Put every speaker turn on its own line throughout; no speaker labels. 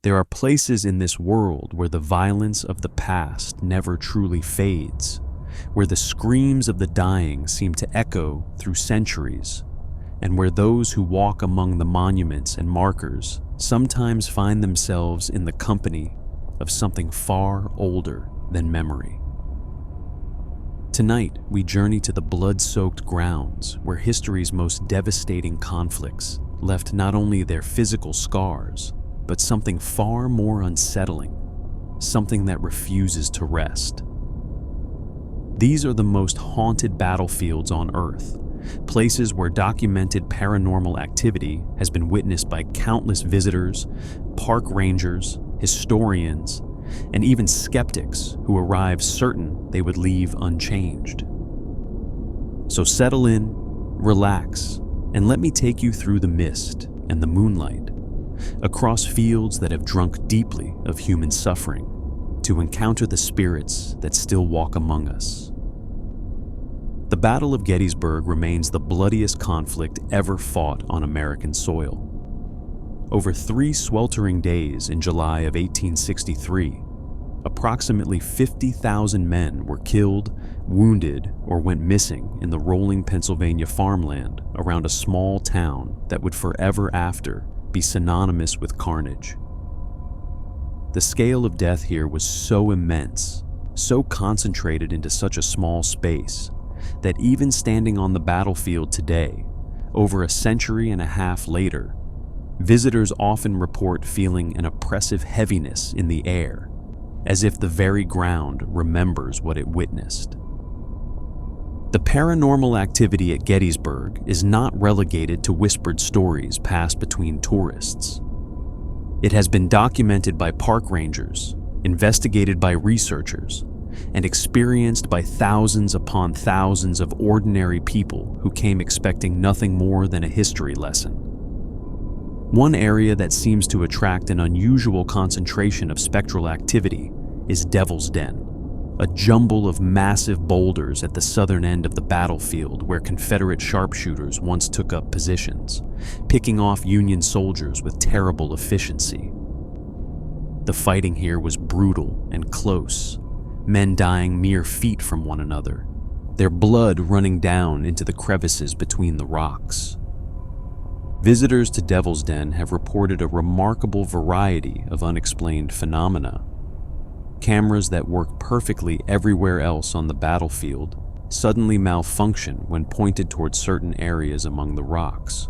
There are places in this world where the violence of the past never truly fades, where the screams of the dying seem to echo through centuries, and where those who walk among the monuments and markers sometimes find themselves in the company of something far older than memory. Tonight, we journey to the blood-soaked grounds where history's most devastating conflicts left not only their physical scars, but something far more unsettling, something that refuses to rest. These are the most haunted battlefields on Earth, places where documented paranormal activity has been witnessed by countless visitors, park rangers, historians, and even skeptics who arrive certain they would leave unchanged. So settle in, relax, and let me take you through the mist and the moonlight, across fields that have drunk deeply of human suffering, to encounter the spirits that still walk among us. The Battle of Gettysburg remains the bloodiest conflict ever fought on American soil. Over 3 sweltering days in July of 1863, approximately 50,000 men were killed, wounded, or went missing in the rolling Pennsylvania farmland around a small town that would forever after be synonymous with carnage. The scale of death here was so immense, so concentrated into such a small space, that even standing on the battlefield today, over a century and a half later, visitors often report feeling an oppressive heaviness in the air, as if the very ground remembers what it witnessed. The paranormal activity at Gettysburg is not relegated to whispered stories passed between tourists. It has been documented by park rangers, investigated by researchers, and experienced by thousands upon thousands of ordinary people who came expecting nothing more than a history lesson. One area that seems to attract an unusual concentration of spectral activity is Devil's Den, a jumble of massive boulders at the southern end of the battlefield where Confederate sharpshooters once took up positions, picking off Union soldiers with terrible efficiency. The fighting here was brutal and close, men dying mere feet from one another, their blood running down into the crevices between the rocks. Visitors to Devil's Den have reported a remarkable variety of unexplained phenomena. Cameras that work perfectly everywhere else on the battlefield suddenly malfunction when pointed toward certain areas among the rocks.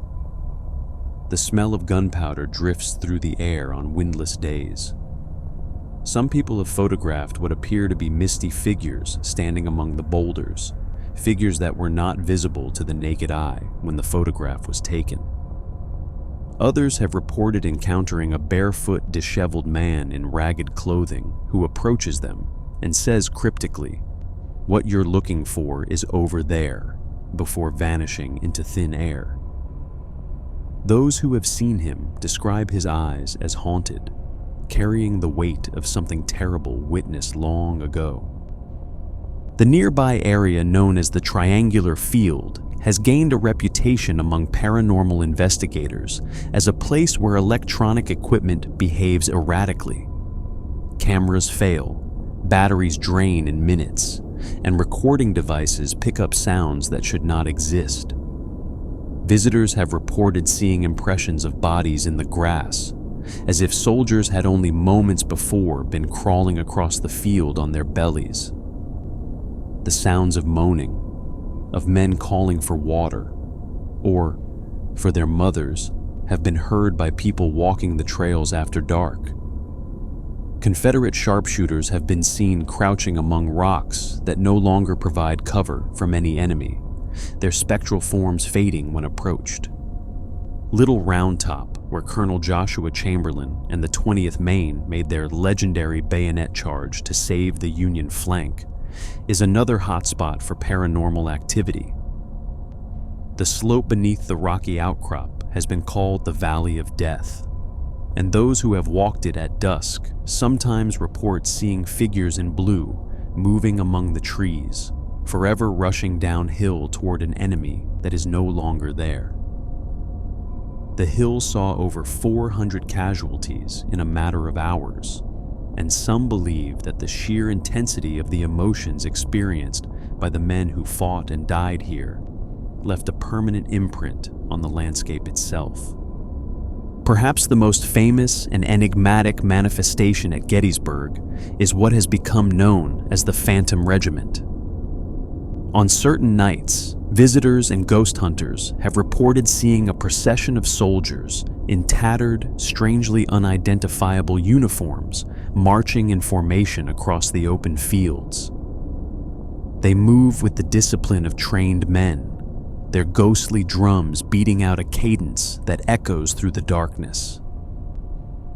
The smell of gunpowder drifts through the air on windless days. Some people have photographed what appear to be misty figures standing among the boulders, figures that were not visible to the naked eye when the photograph was taken. Others have reported encountering a barefoot, disheveled man in ragged clothing who approaches them and says cryptically, "What you're looking for is over there," before vanishing into thin air. Those who have seen him describe his eyes as haunted, carrying the weight of something terrible witnessed long ago. The nearby area known as the Triangular Field has gained a reputation among paranormal investigators as a place where electronic equipment behaves erratically. Cameras fail, batteries drain in minutes, and recording devices pick up sounds that should not exist. Visitors have reported seeing impressions of bodies in the grass, as if soldiers had only moments before been crawling across the field on their bellies. The sounds of moaning, of men calling for water, or for their mothers, have been heard by people walking the trails after dark. Confederate sharpshooters have been seen crouching among rocks that no longer provide cover from any enemy, their spectral forms fading when approached. Little Round Top, where Colonel Joshua Chamberlain and the 20th Maine made their legendary bayonet charge to save the Union flank, is another hotspot for paranormal activity. The slope beneath the rocky outcrop has been called the Valley of Death, and those who have walked it at dusk sometimes report seeing figures in blue moving among the trees, forever rushing downhill toward an enemy that is no longer there. the hill saw over 400 casualties in a matter of hours, and some believe that the sheer intensity of the emotions experienced by the men who fought and died here left a permanent imprint on the landscape itself. Perhaps the most famous and enigmatic manifestation at Gettysburg is what has become known as the Phantom Regiment. On certain nights, visitors and ghost hunters have reported seeing a procession of soldiers in tattered, strangely unidentifiable uniforms marching in formation across the open fields. They move with the discipline of trained men, their ghostly drums beating out a cadence that echoes through the darkness.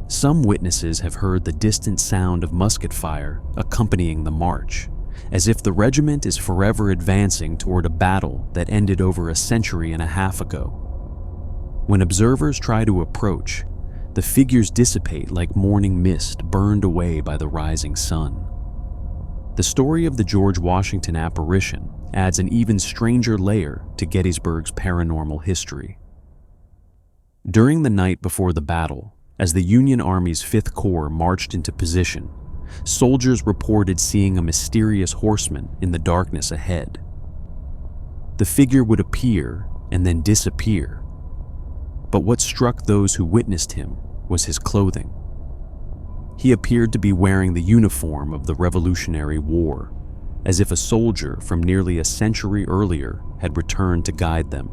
Some witnesses have heard the distant sound of musket fire accompanying the march, as if the regiment is forever advancing toward a battle that ended over a century and a half ago. When observers try to approach, the figures dissipate like morning mist burned away by the rising sun. The story of the George Washington apparition adds an even stranger layer to Gettysburg's paranormal history. During the night before the battle, as the Union Army's 5th Corps marched into position, soldiers reported seeing a mysterious horseman in the darkness ahead. The figure would appear and then disappear, but what struck those who witnessed him was his clothing. He appeared to be wearing the uniform of the Revolutionary War, as if a soldier from nearly a century earlier had returned to guide them.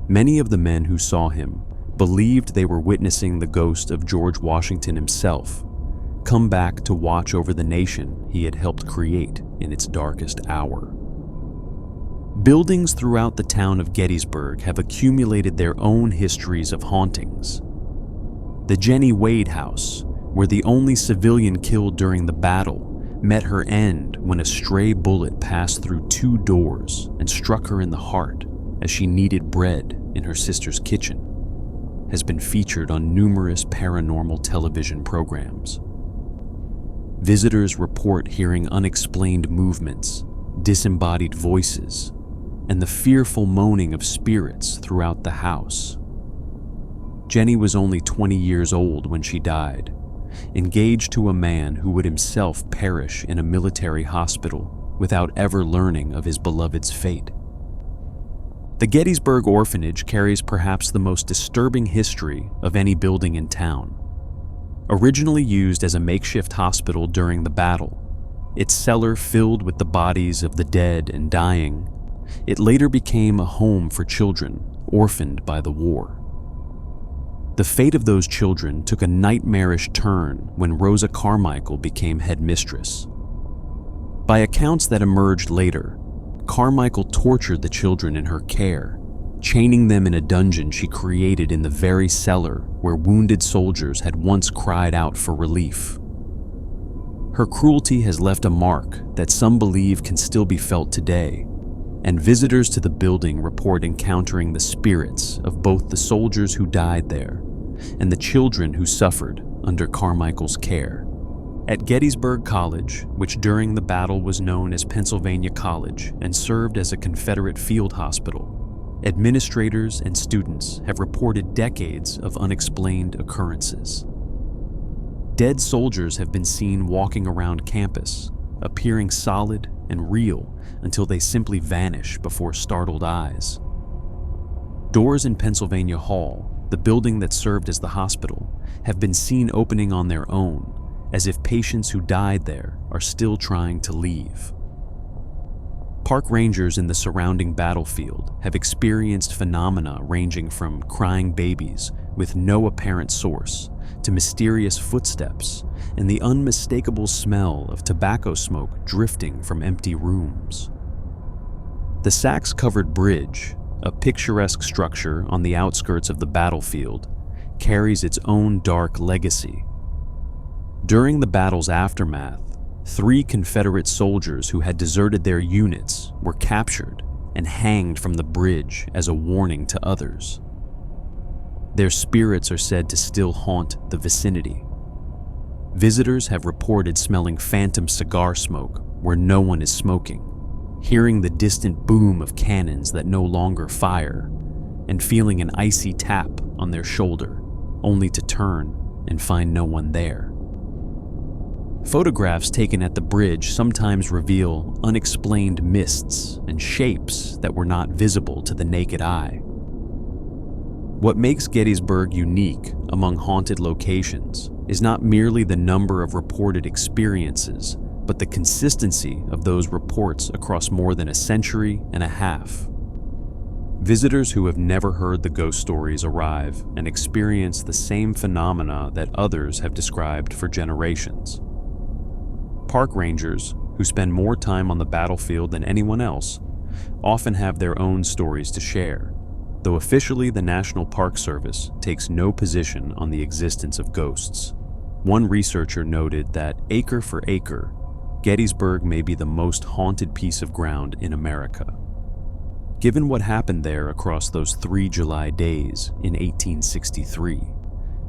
Many of the men who saw him believed they were witnessing the ghost of George Washington himself, come back to watch over the nation he had helped create in its darkest hour. Buildings throughout the town of Gettysburg have accumulated their own histories of hauntings. The Jenny Wade House, where the only civilian killed during the battle met her end when a stray bullet passed through 2 doors and struck her in the heart as she kneaded bread in her sister's kitchen, has been featured on numerous paranormal television programs. Visitors report hearing unexplained movements, disembodied voices, and the fearful moaning of spirits throughout the house. Jenny was only 20 years old when she died, engaged to a man who would himself perish in a military hospital without ever learning of his beloved's fate. The Gettysburg Orphanage carries perhaps the most disturbing history of any building in town. Originally used as a makeshift hospital during the battle, its cellar filled with the bodies of the dead and dying, it later became a home for children orphaned by the war. The fate of those children took a nightmarish turn when Rosa Carmichael became headmistress. By accounts that emerged later, Carmichael tortured the children in her care, chaining them in a dungeon she created in the very cellar where wounded soldiers had once cried out for relief. Her cruelty has left a mark that some believe can still be felt today, and visitors to the building report encountering the spirits of both the soldiers who died there and the children who suffered under Carmichael's care. At Gettysburg College, which during the battle was known as Pennsylvania College and served as a Confederate field hospital, administrators and students have reported decades of unexplained occurrences. Dead soldiers have been seen walking around campus, appearing solid and real until they simply vanish before startled eyes. Doors in Pennsylvania Hall, the building that served as the hospital, have been seen opening on their own, as if patients who died there are still trying to leave. Park rangers in the surrounding battlefield have experienced phenomena ranging from crying babies with no apparent source to mysterious footsteps and the unmistakable smell of tobacco smoke drifting from empty rooms. The Sachs-covered bridge, a picturesque structure on the outskirts of the battlefield, carries its own dark legacy. During the battle's aftermath, 3 Confederate soldiers who had deserted their units were captured and hanged from the bridge as a warning to others. Their spirits are said to still haunt the vicinity. Visitors have reported smelling phantom cigar smoke where no one is smoking, hearing the distant boom of cannons that no longer fire, and feeling an icy tap on their shoulder, only to turn and find no one there. Photographs taken at the bridge sometimes reveal unexplained mists and shapes that were not visible to the naked eye. What makes Gettysburg unique among haunted locations is not merely the number of reported experiences, but the consistency of those reports across more than a century and a half. Visitors who have never heard the ghost stories arrive and experience the same phenomena that others have described for generations. Park rangers, who spend more time on the battlefield than anyone else, often have their own stories to share, though officially the National Park Service takes no position on the existence of ghosts. One researcher noted that, acre for acre, Gettysburg may be the most haunted piece of ground in America. Given what happened there across those 3 July days in 1863,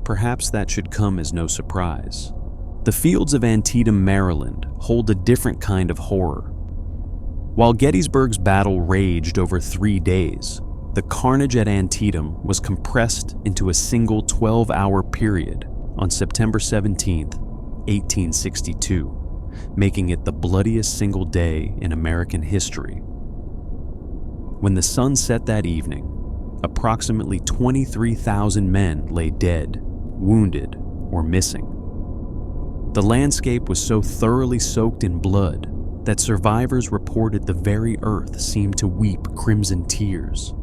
perhaps that should come as no surprise. The fields of Antietam, Maryland, hold a different kind of horror. While Gettysburg's battle raged over 3 days, the carnage at Antietam was compressed into a single 12-hour period on September 17, 1862, making it the bloodiest single day in American history. When the sun set that evening, approximately 23,000 men lay dead, wounded, or missing. The landscape was so thoroughly soaked in blood that survivors reported the very earth seemed to weep crimson tears.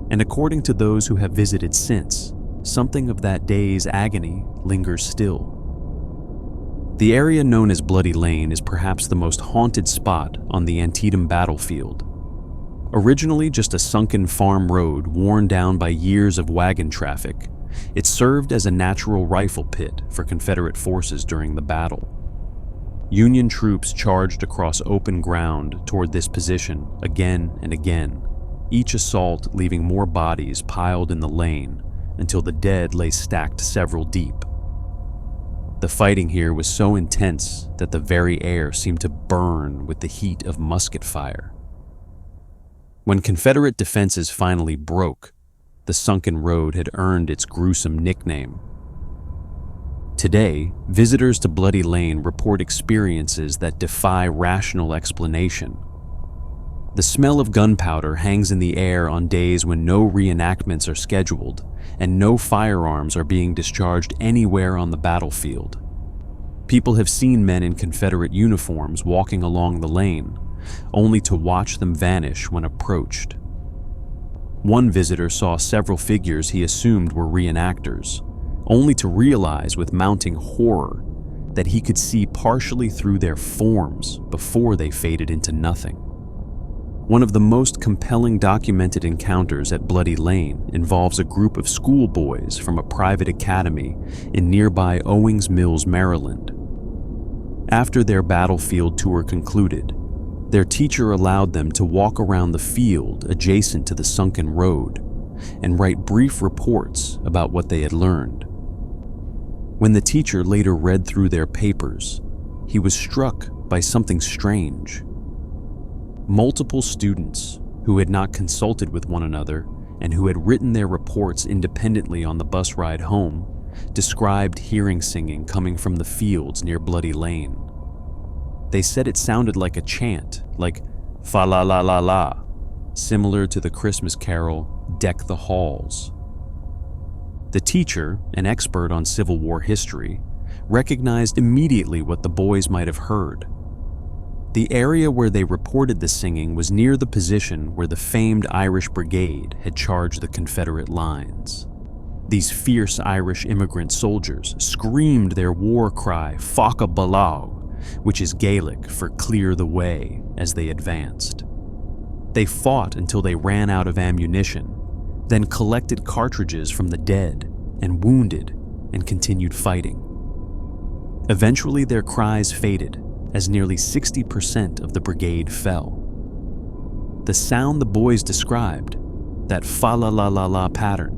And according to those who have visited since, something of that day's agony lingers still. The area known as Bloody Lane is perhaps the most haunted spot on the Antietam battlefield. Originally just a sunken farm road worn down by years of wagon traffic, it served as a natural rifle pit for Confederate forces during the battle. Union troops charged across open ground toward this position again and again, each assault leaving more bodies piled in the lane until the dead lay stacked several deep. The fighting here was so intense that the very air seemed to burn with the heat of musket fire. When Confederate defenses finally broke, the sunken road had earned its gruesome nickname. Today, visitors to Bloody Lane report experiences that defy rational explanation. The smell of gunpowder hangs in the air on days when no reenactments are scheduled and no firearms are being discharged anywhere on the battlefield. People have seen men in Confederate uniforms walking along the lane, only to watch them vanish when approached. One visitor saw several figures he assumed were reenactors, only to realize with mounting horror that he could see partially through their forms before they faded into nothing. One of the most compelling documented encounters at Bloody Lane involves a group of schoolboys from a private academy in nearby Owings Mills, Maryland. After their battlefield tour concluded, their teacher allowed them to walk around the field adjacent to the sunken road and write brief reports about what they had learned. When the teacher later read through their papers, he was struck by something strange. Multiple students who had not consulted with one another and who had written their reports independently on the bus ride home described hearing singing coming from the fields near Bloody Lane. They said it sounded like a chant, like fa la la la la, similar to the Christmas carol Deck the Halls. The teacher, an expert on Civil War history, recognized immediately what the boys might have heard. The area where they reported the singing was near the position where the famed Irish Brigade had charged the Confederate lines. These fierce Irish immigrant soldiers screamed their war cry, Fáca Balau, which is Gaelic for clear the way, as they advanced. They fought until they ran out of ammunition, then collected cartridges from the dead and wounded and continued fighting. Eventually their cries faded as nearly 60% of the brigade fell. The sound the boys described, that fa la la la la pattern,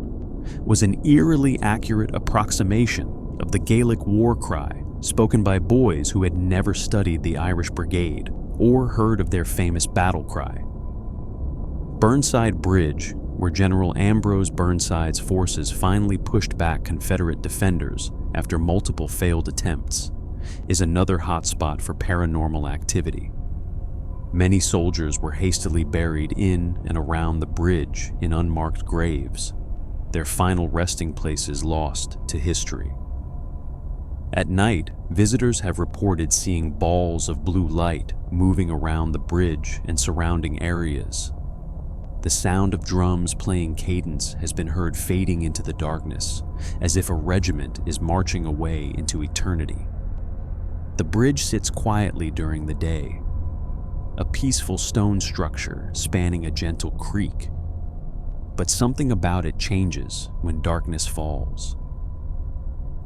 was an eerily accurate approximation of the Gaelic war cry spoken by boys who had never studied the Irish Brigade or heard of their famous battle cry. Burnside Bridge, where General Ambrose Burnside's forces finally pushed back Confederate defenders after multiple failed attempts, is another hotspot for paranormal activity. Many soldiers were hastily buried in and around the bridge in unmarked graves, their final resting places lost to history. At night, visitors have reported seeing balls of blue light moving around the bridge and surrounding areas. The sound of drums playing cadence has been heard fading into the darkness, as if a regiment is marching away into eternity. The bridge sits quietly during the day, a peaceful stone structure spanning a gentle creek. But something about it changes when darkness falls.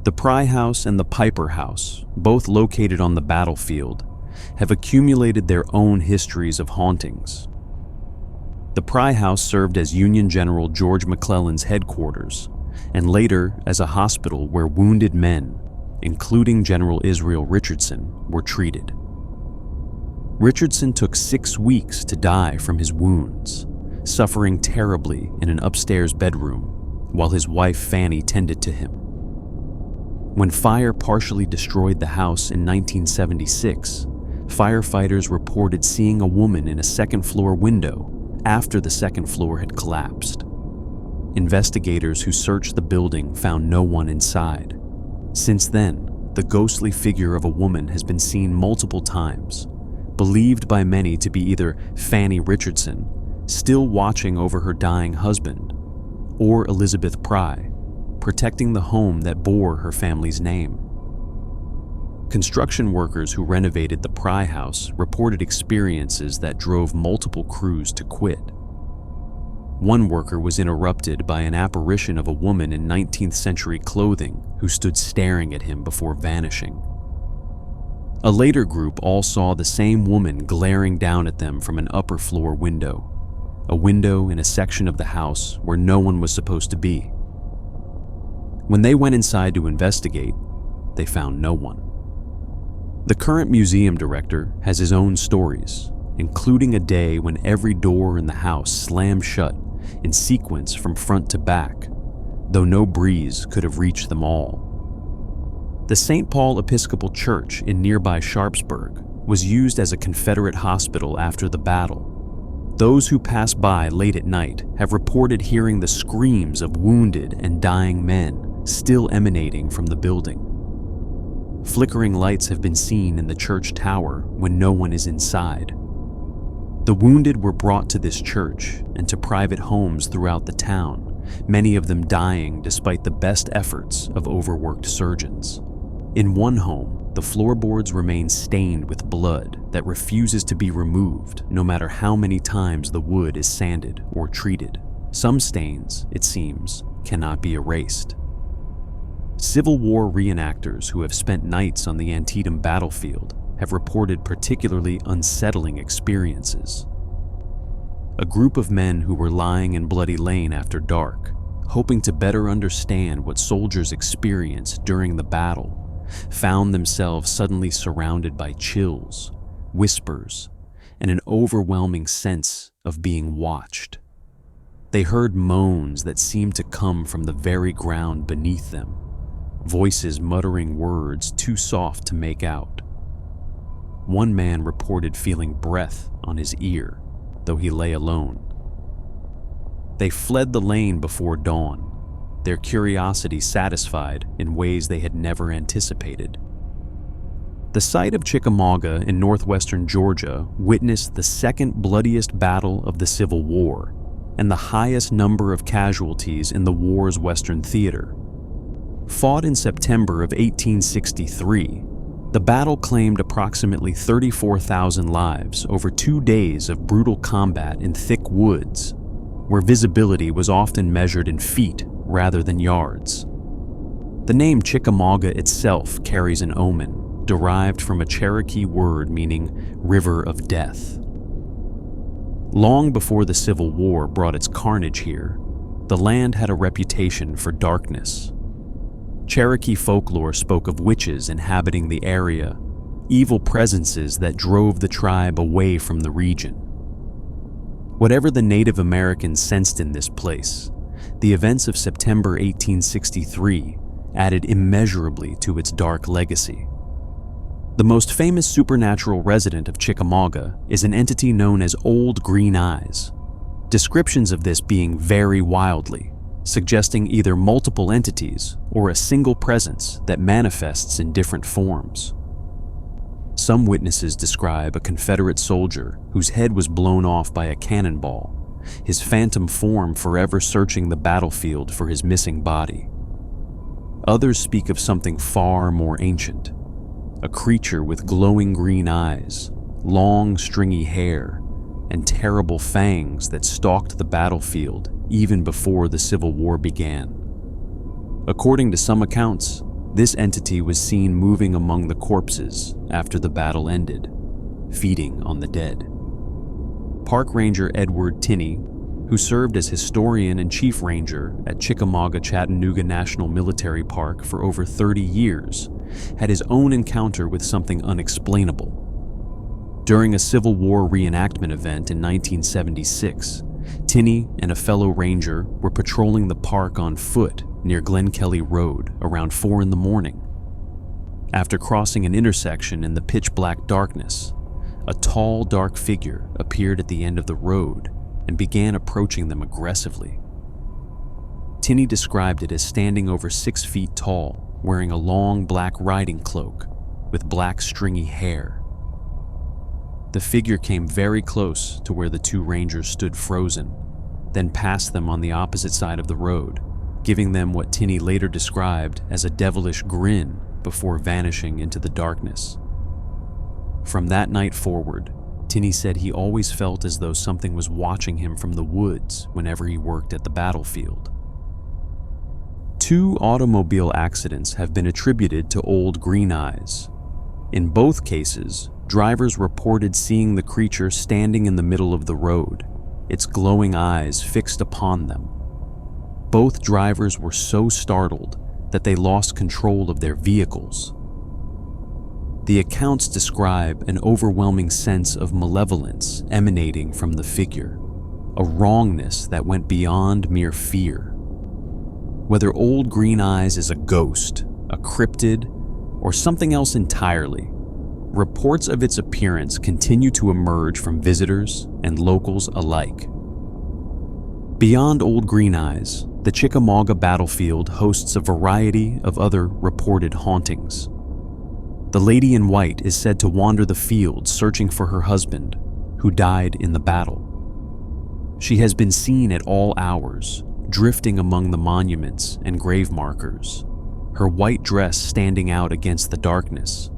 The Pry House and the Piper House, both located on the battlefield, have accumulated their own histories of hauntings. The Pry House served as Union General George McClellan's headquarters, and later as a hospital where wounded men, including General Israel Richardson, were treated. Richardson took 6 weeks to die from his wounds, suffering terribly in an upstairs bedroom while his wife Fanny tended to him. When fire partially destroyed the house in 1976, firefighters reported seeing a woman in a second-floor window after the second floor had collapsed. Investigators who searched the building found no one inside. Since then, the ghostly figure of a woman has been seen multiple times, believed by many to be either Fanny Richardson, still watching over her dying husband, or Elizabeth Pry, protecting the home that bore her family's name. Construction workers who renovated the Pry House reported experiences that drove multiple crews to quit. One worker was interrupted by an apparition of a woman in 19th century clothing who stood staring at him before vanishing. A later group all saw the same woman glaring down at them from an upper floor window, a window in a section of the house where no one was supposed to be. When they went inside to investigate, they found no one. The current museum director has his own stories, including a day when every door in the house slammed shut in sequence from front to back, though no breeze could have reached them all. The St. Paul Episcopal Church in nearby Sharpsburg was used as a Confederate hospital after the battle. Those who pass by late at night have reported hearing the screams of wounded and dying men still emanating from the building. Flickering lights have been seen in the church tower when no one is inside. The wounded were brought to this church and to private homes throughout the town, many of them dying despite the best efforts of overworked surgeons. In one home, the floorboards remain stained with blood that refuses to be removed no matter how many times the wood is sanded or treated. Some stains, it seems, cannot be erased. Civil War reenactors who have spent nights on the Antietam battlefield have reported particularly unsettling experiences. A group of men who were lying in Bloody Lane after dark, hoping to better understand what soldiers experienced during the battle, found themselves suddenly surrounded by chills, whispers, and an overwhelming sense of being watched. They heard moans that seemed to come from the very ground beneath them, voices muttering words too soft to make out. One man reported feeling breath on his ear, though he lay alone. They fled the lane before dawn, their curiosity satisfied in ways they had never anticipated. The site of Chickamauga in northwestern Georgia witnessed the second bloodiest battle of the Civil War and the highest number of casualties in the war's western theater. Fought in September of 1863, the battle claimed approximately 34,000 lives over 2 days of brutal combat in thick woods, where visibility was often measured in feet rather than yards. The name Chickamauga itself carries an omen derived from a Cherokee word meaning river of death. Long before the Civil War brought its carnage here, the land had a reputation for darkness. Cherokee folklore spoke of witches inhabiting the area, evil presences that drove the tribe away from the region. Whatever the Native Americans sensed in this place, the events of September 1863 added immeasurably to its dark legacy. The most famous supernatural resident of Chickamauga is an entity known as Old Green Eyes. Descriptions of this being vary wildly, suggesting either multiple entities or a single presence that manifests in different forms. Some witnesses describe a Confederate soldier whose head was blown off by a cannonball, his phantom form forever searching the battlefield for his missing body. Others speak of something far more ancient, a creature with glowing green eyes, long stringy hair, and terrible fangs that stalked the battlefield even before the Civil War began. According to some accounts, this entity was seen moving among the corpses after the battle ended, feeding on the dead. Park Ranger Edward Tinney, who served as historian and chief ranger at Chickamauga-Chattanooga National Military Park for over 30 years, had his own encounter with something unexplainable. During a Civil War reenactment event in 1976, Tinney and a fellow ranger were patrolling the park on foot near Glen Kelly Road around 4 in the morning. After crossing an intersection in the pitch-black darkness, a tall, dark figure appeared at the end of the road and began approaching them aggressively. Tinney described it as standing over 6 feet tall, wearing a long black riding cloak with black stringy hair. The figure came very close to where the two rangers stood frozen, then passed them on the opposite side of the road, giving them what Tinney later described as a devilish grin before vanishing into the darkness. From that night forward, Tinney said he always felt as though something was watching him from the woods whenever he worked at the battlefield. 2 automobile accidents have been attributed to Old Green Eyes. In both cases, drivers reported seeing the creature standing in the middle of the road, its glowing eyes fixed upon them. Both drivers were so startled that they lost control of their vehicles. The accounts describe an overwhelming sense of malevolence emanating from the figure, a wrongness that went beyond mere fear. Whether Old Green Eyes is a ghost, a cryptid, or something else entirely, reports of its appearance continue to emerge from visitors and locals alike. Beyond Old Green Eyes, the Chickamauga battlefield hosts a variety of other reported hauntings. The Lady in White is said to wander the field searching for her husband, who died in the battle. She has been seen at all hours, drifting among the monuments and grave markers, her white dress standing out against the darkness.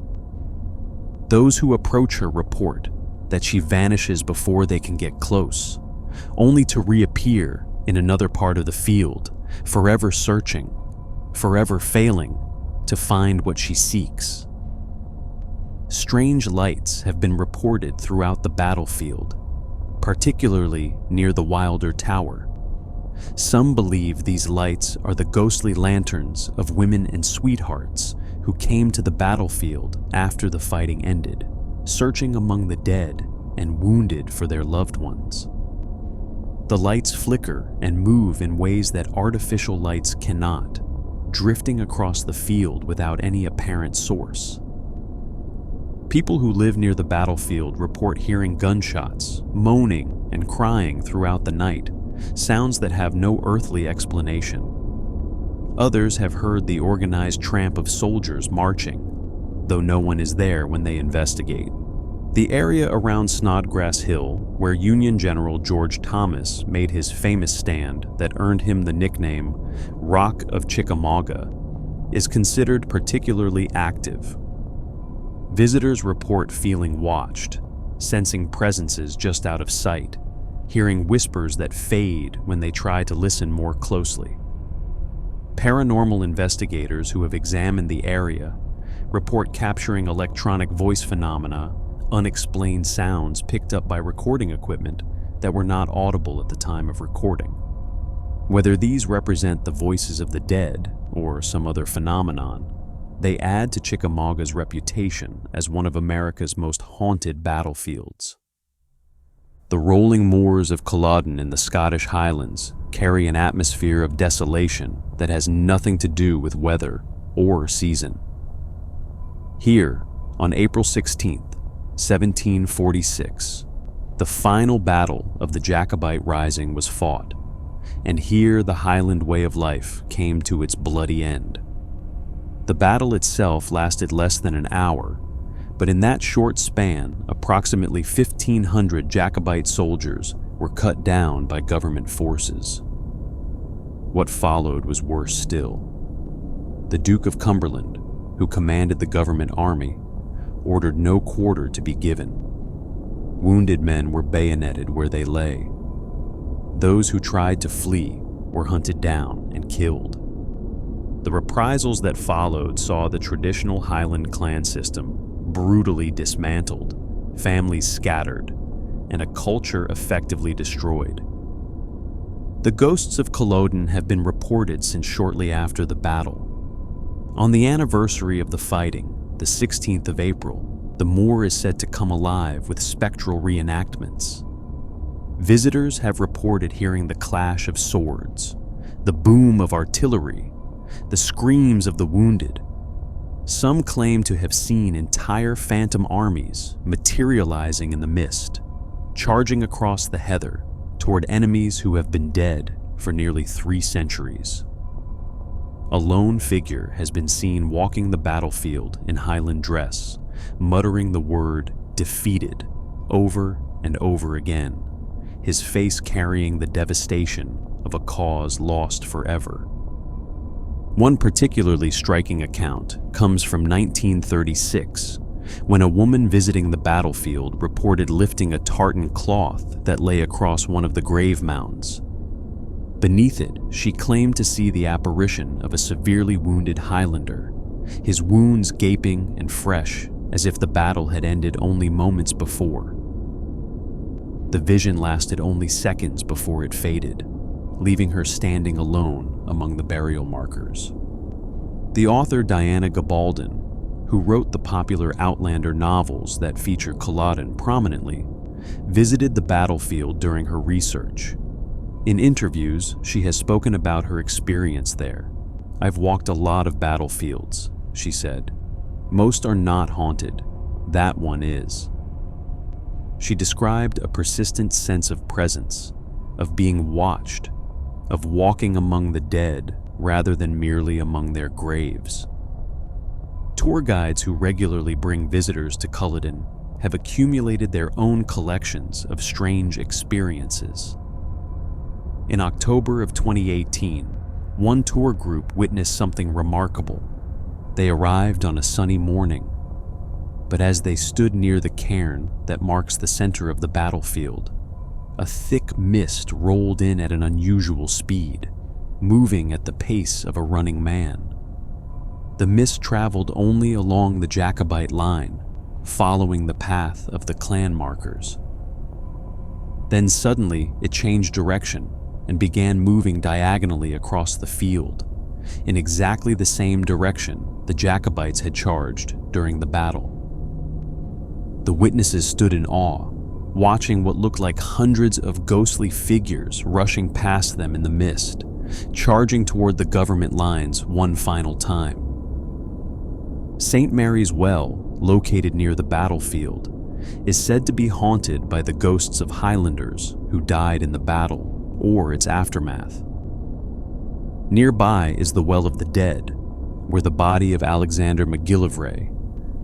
Those who approach her report that she vanishes before they can get close, only to reappear in another part of the field, forever searching, forever failing to find what she seeks. Strange lights have been reported throughout the battlefield, particularly near the Wilder Tower. Some believe these lights are the ghostly lanterns of women and sweethearts who came to the battlefield after the fighting ended, searching among the dead and wounded for their loved ones. The lights flicker and move in ways that artificial lights cannot, drifting across the field without any apparent source. People who live near the battlefield report hearing gunshots, moaning, and crying throughout the night, sounds that have no earthly explanation. Others have heard the organized tramp of soldiers marching, though no one is there when they investigate. The area around Snodgrass Hill, where Union General George Thomas made his famous stand that earned him the nickname Rock of Chickamauga, is considered particularly active. Visitors report feeling watched, sensing presences just out of sight, hearing whispers that fade when they try to listen more closely. Paranormal investigators who have examined the area report capturing electronic voice phenomena, unexplained sounds picked up by recording equipment that were not audible at the time of recording. Whether these represent the voices of the dead or some other phenomenon, they add to Chickamauga's reputation as one of America's most haunted battlefields. The rolling moors of Culloden in the Scottish Highlands carry an atmosphere of desolation that has nothing to do with weather or season. Here, on April 16th, 1746, the final battle of the Jacobite Rising was fought, and here the Highland way of life came to its bloody end. The battle itself lasted less than an hour, but in that short span, approximately 1,500 Jacobite soldiers were cut down by government forces. What followed was worse still. The Duke of Cumberland, who commanded the government army, ordered no quarter to be given. Wounded men were bayoneted where they lay. Those who tried to flee were hunted down and killed. The reprisals that followed saw the traditional Highland clan system brutally dismantled, families scattered, and a culture effectively destroyed. The ghosts of Culloden have been reported since shortly after the battle. On the anniversary of the fighting, the 16th of April, the moor is said to come alive with spectral reenactments. Visitors have reported hearing the clash of swords, the boom of artillery, the screams of the wounded. Some claim to have seen entire phantom armies materializing in the mist, charging across the heather toward enemies who have been dead for nearly 3 centuries. A lone figure has been seen walking the battlefield in Highland dress, muttering the word "defeated" over and over again, his face carrying the devastation of a cause lost forever. One particularly striking account comes from 1936, when a woman visiting the battlefield reported lifting a tartan cloth that lay across one of the grave mounds. Beneath it, she claimed to see the apparition of a severely wounded Highlander, his wounds gaping and fresh as if the battle had ended only moments before. The vision lasted only seconds before it faded, leaving her standing alone among the burial markers. The author Diana Gabaldon, who wrote the popular Outlander novels that feature Culloden prominently, visited the battlefield during her research. In interviews, she has spoken about her experience there. "I've walked a lot of battlefields," she said. "Most are not haunted. That one is." She described a persistent sense of presence, of being watched, of walking among the dead rather than merely among their graves. Tour guides who regularly bring visitors to Culloden have accumulated their own collections of strange experiences. In October of 2018, one tour group witnessed something remarkable. They arrived on a sunny morning, but as they stood near the cairn that marks the center of the battlefield, a thick mist rolled in at an unusual speed, moving at the pace of a running man. The mist traveled only along the Jacobite line, following the path of the clan markers. Then suddenly it changed direction and began moving diagonally across the field, in exactly the same direction the Jacobites had charged during the battle. The witnesses stood in awe, watching what looked like hundreds of ghostly figures rushing past them in the mist, charging toward the government lines one final time. St. Mary's Well, located near the battlefield, is said to be haunted by the ghosts of Highlanders who died in the battle or its aftermath. Nearby is the Well of the Dead, where the body of Alexander MacGillivray,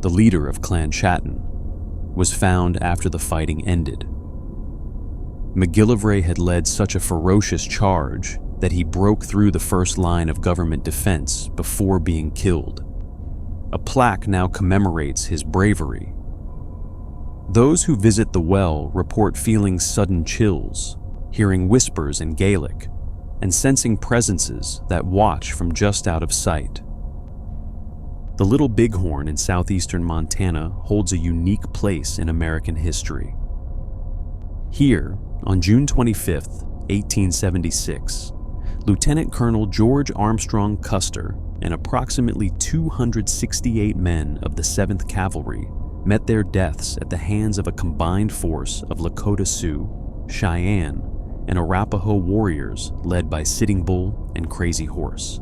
the leader of Clan Chattan, was found after the fighting ended. MacGillivray had led such a ferocious charge that he broke through the first line of government defense before being killed. A plaque now commemorates his bravery. Those who visit the well report feeling sudden chills, hearing whispers in Gaelic, and sensing presences that watch from just out of sight. The Little Bighorn in southeastern Montana holds a unique place in American history. Here, on June 25, 1876, Lieutenant Colonel George Armstrong Custer and approximately 268 men of the 7th Cavalry met their deaths at the hands of a combined force of Lakota Sioux, Cheyenne, and Arapaho warriors led by Sitting Bull and Crazy Horse.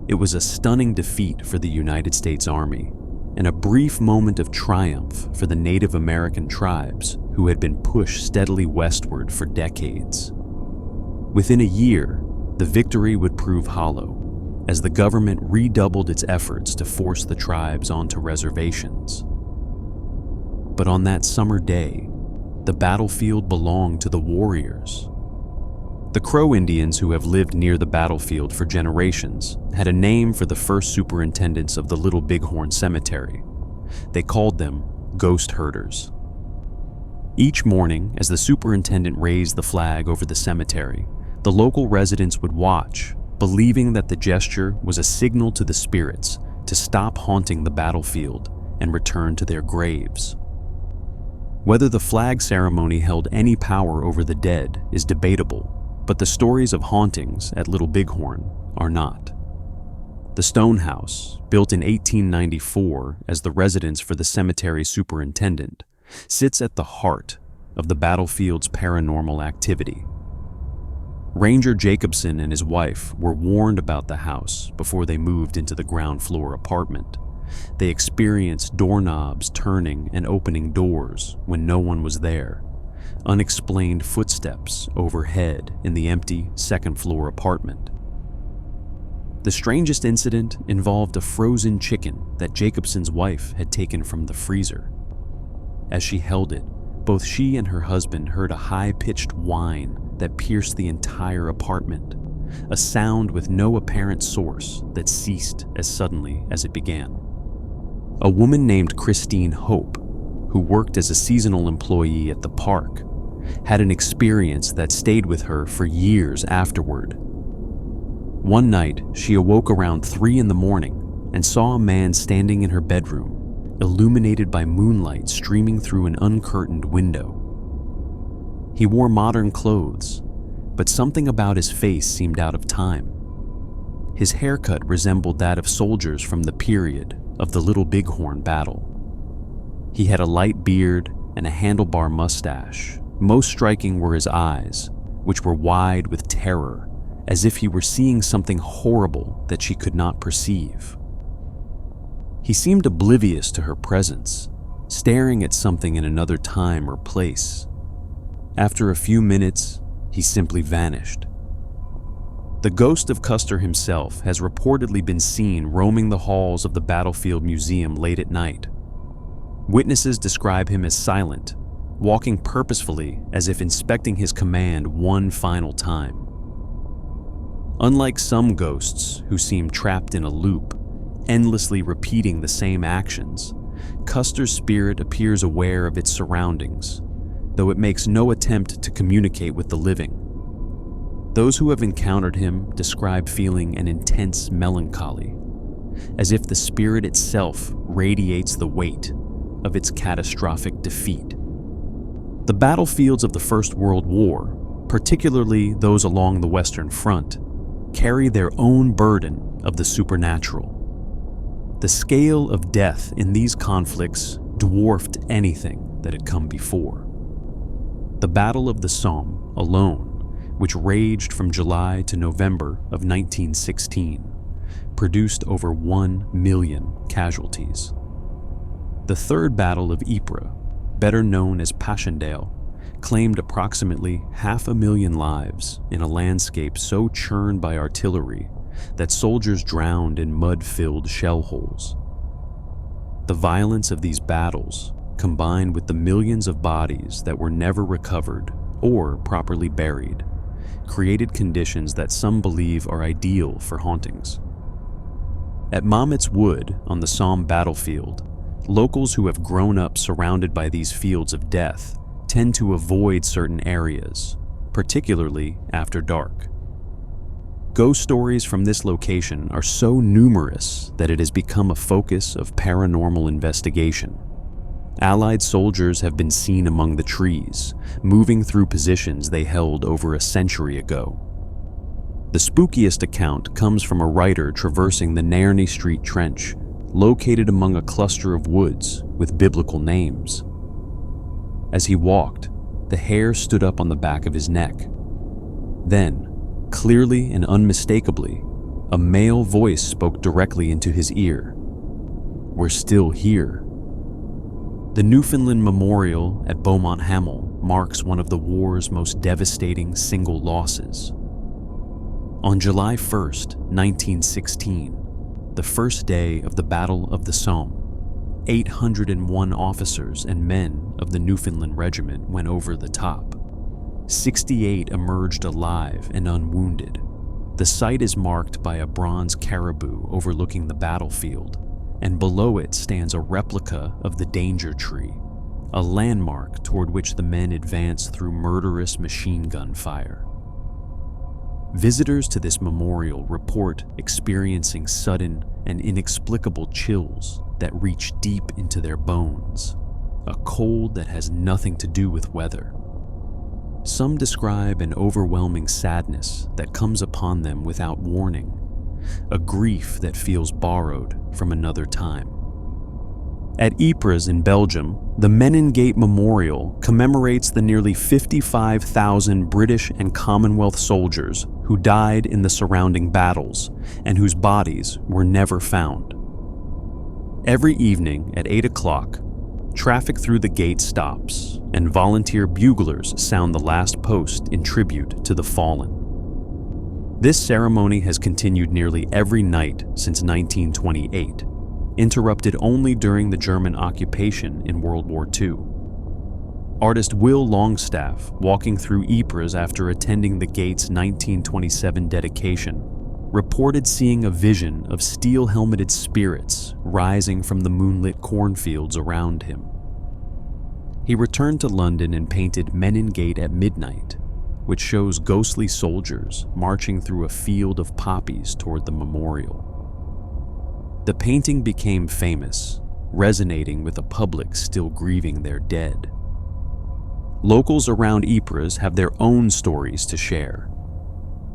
It was a stunning defeat for the United States Army, and a brief moment of triumph for the Native American tribes who had been pushed steadily westward for decades. Within a year, the victory would prove hollow, as the government redoubled its efforts to force the tribes onto reservations. But on that summer day, the battlefield belonged to the warriors. The Crow Indians, who have lived near the battlefield for generations, had a name for the first superintendents of the Little Bighorn Cemetery. They called them ghost herders. Each morning, as the superintendent raised the flag over the cemetery, the local residents would watch, believing that the gesture was a signal to the spirits to stop haunting the battlefield and return to their graves. Whether the flag ceremony held any power over the dead is debatable, but the stories of hauntings at Little Bighorn are not. The stone house, built in 1894 as the residence for the cemetery superintendent, sits at the heart of the battlefield's paranormal activity. Ranger Jacobson and his wife were warned about the house before they moved into the ground floor apartment. They experienced doorknobs turning and opening doors when no one was there, unexplained footsteps overhead in the empty second-floor apartment. The strangest incident involved a frozen chicken that Jacobson's wife had taken from the freezer. As she held it, both she and her husband heard a high-pitched whine that pierced the entire apartment, a sound with no apparent source that ceased as suddenly as it began. A woman named Christine Hope, who worked as a seasonal employee at the park, had an experience that stayed with her for years afterward. One night, she awoke around 3 in the morning and saw a man standing in her bedroom, illuminated by moonlight streaming through an uncurtained window. He wore modern clothes, but something about his face seemed out of time. His haircut resembled that of soldiers from the period of the Little Bighorn battle. He had a light beard and a handlebar mustache. Most striking were his eyes, which were wide with terror, as if he were seeing something horrible that she could not perceive. He seemed oblivious to her presence, staring at something in another time or place. After a few minutes, he simply vanished. The ghost of Custer himself has reportedly been seen roaming the halls of the Battlefield Museum late at night. Witnesses describe him as silent, walking purposefully as if inspecting his command one final time. Unlike some ghosts who seem trapped in a loop, endlessly repeating the same actions, Custer's spirit appears aware of its surroundings, though it makes no attempt to communicate with the living. Those who have encountered him describe feeling an intense melancholy, as if the spirit itself radiates the weight of its catastrophic defeat. The battlefields of the First World War, particularly those along the Western Front, carry their own burden of the supernatural. The scale of death in these conflicts dwarfed anything that had come before. The Battle of the Somme alone, which raged from July to November of 1916, produced over 1 million casualties. The Third Battle of Ypres, better known as Passchendaele, claimed approximately 500,000 lives in a landscape so churned by artillery that soldiers drowned in mud-filled shell holes. The violence of these battles, combined with the millions of bodies that were never recovered or properly buried, created conditions that some believe are ideal for hauntings. At Mametz Wood on the Somme battlefield, locals who have grown up surrounded by these fields of death tend to avoid certain areas, particularly after dark. Ghost stories from this location are so numerous that it has become a focus of paranormal investigation. Allied soldiers have been seen among the trees, moving through positions they held over a century ago. The spookiest account comes from a writer traversing the Nairne Street Trench, located among a cluster of woods with biblical names. As he walked, the hair stood up on the back of his neck. Then, clearly and unmistakably, a male voice spoke directly into his ear. "We're still here." The Newfoundland Memorial at Beaumont Hamel marks one of the war's most devastating single losses. On July 1st, 1916, the first day of the Battle of the Somme, 801 officers and men of the Newfoundland Regiment went over the top. 68 emerged alive and unwounded. The site is marked by a bronze caribou overlooking the battlefield, and below it stands a replica of the Danger Tree, a landmark toward which the men advanced through murderous machine gun fire. Visitors to this memorial report experiencing sudden and inexplicable chills that reach deep into their bones, a cold that has nothing to do with weather. Some describe an overwhelming sadness that comes upon them without warning, a grief that feels borrowed from another time. At Ypres in Belgium, the Meningate Memorial commemorates the nearly 55,000 British and Commonwealth soldiers who died in the surrounding battles and whose bodies were never found. Every evening at 8 o'clock, traffic through the gate stops and volunteer buglers sound the last post in tribute to the fallen. This ceremony has continued nearly every night since 1928, interrupted only during the German occupation in World War II. Artist Will Longstaff, walking through Ypres after attending the gate's 1927 dedication, reported seeing a vision of steel-helmeted spirits rising from the moonlit cornfields around him. He returned to London and painted Meningate at Midnight, which shows ghostly soldiers marching through a field of poppies toward the memorial. The painting became famous, resonating with a public still grieving their dead. Locals around Ypres have their own stories to share.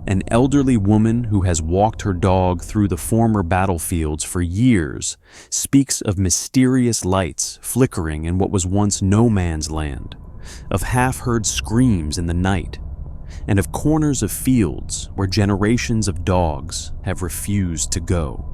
An elderly woman who has walked her dog through the former battlefields for years speaks of mysterious lights flickering in what was once no man's land, of half-heard screams in the night, and of corners of fields where generations of dogs have refused to go.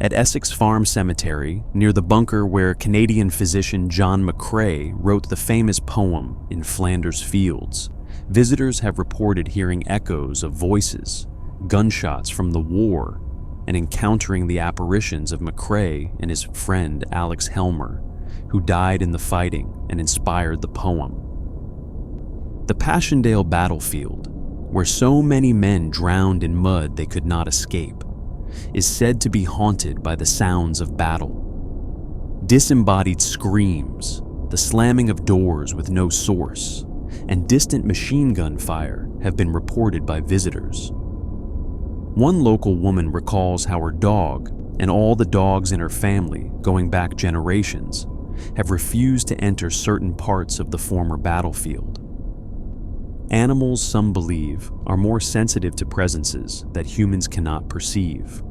At Essex Farm Cemetery, near the bunker where Canadian physician John McCrae wrote the famous poem In Flanders Fields, visitors have reported hearing echoes of voices, gunshots from the war, and encountering the apparitions of McCrae and his friend Alex Helmer, who died in the fighting and inspired the poem. The Passchendaele battlefield, where so many men drowned in mud they could not escape, is said to be haunted by the sounds of battle. Disembodied screams, the slamming of doors with no source, and distant machine gun fire have been reported by visitors. One local woman recalls how her dog, and all the dogs in her family, going back generations, have refused to enter certain parts of the former battlefield. Animals, some believe, are more sensitive to presences that humans cannot perceive.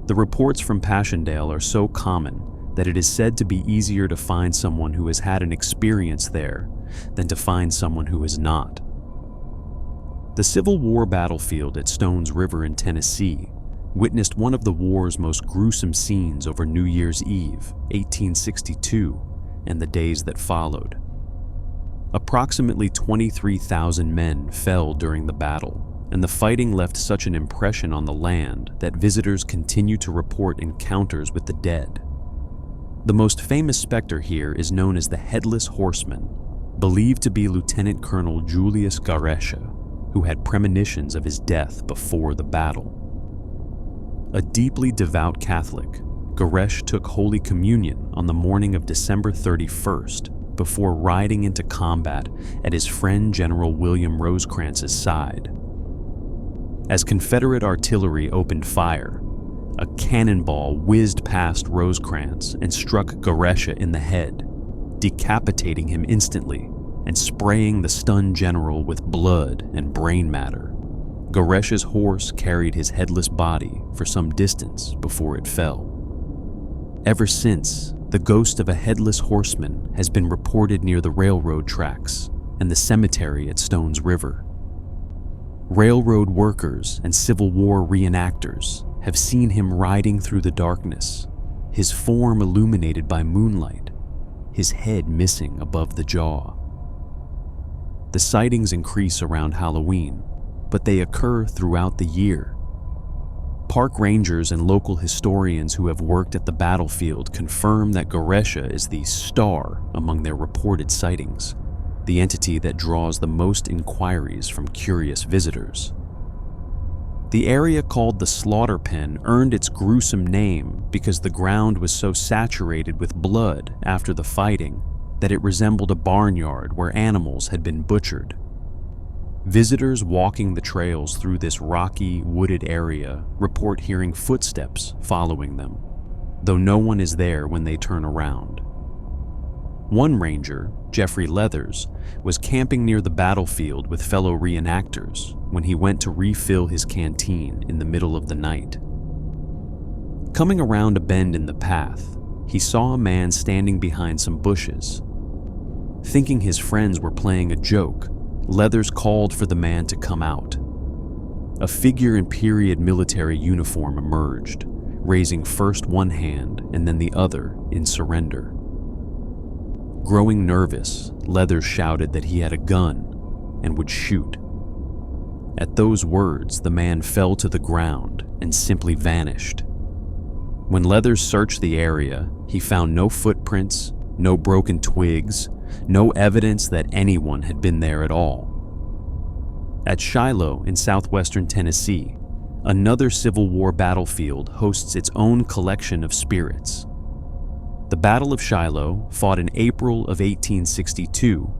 The reports from Passchendaele are so common that it is said to be easier to find someone who has had an experience there than to find someone who has not. The Civil War battlefield at Stones River in Tennessee witnessed one of the war's most gruesome scenes over New Year's Eve, 1862, and the days that followed. Approximately 23,000 men fell during the battle, and the fighting left such an impression on the land that visitors continue to report encounters with the dead. The most famous specter here is known as the Headless Horseman, believed to be Lieutenant Colonel Julius Garesha, who had premonitions of his death before the battle. A deeply devout Catholic, Garesh took Holy Communion on the morning of December 31st before riding into combat at his friend General William Rosecrance's side. As Confederate artillery opened fire, a cannonball whizzed past Rosecrans and struck Garesha in the head, decapitating him instantly and spraying the stunned general with blood and brain matter. Garesha's horse carried his headless body for some distance before it fell. Ever since, The ghost of a headless horseman has been reported near the railroad tracks and the cemetery at Stones River. Railroad workers and Civil War reenactors have seen him riding through the darkness, his form illuminated by moonlight, his head missing above the jaw. The sightings increase around Halloween, but they occur throughout the year. Park rangers and local historians who have worked at the battlefield confirm that Goretia is the star among their reported sightings, the entity that draws the most inquiries from curious visitors. The area called the Slaughter Pen earned its gruesome name because the ground was so saturated with blood after the fighting that it resembled a barnyard where animals had been butchered. Visitors walking the trails through this rocky, wooded area report hearing footsteps following them, though no one is there when they turn around. One ranger, Jeffrey Leathers, was camping near the battlefield with fellow reenactors when he went to refill his canteen in the middle of the night. Coming around a bend in the path, he saw a man standing behind some bushes. Thinking his friends were playing a joke, Leathers called for the man to come out. A figure in period military uniform emerged, raising first one hand and then the other in surrender. Growing nervous, Leathers shouted that he had a gun and would shoot. At those words, the man fell to the ground and simply vanished. When Leathers searched the area, he found no footprints, no broken twigs, no evidence that anyone had been there at all. At Shiloh in southwestern Tennessee, another Civil War battlefield hosts its own collection of spirits. The Battle of Shiloh, fought in April of 1862,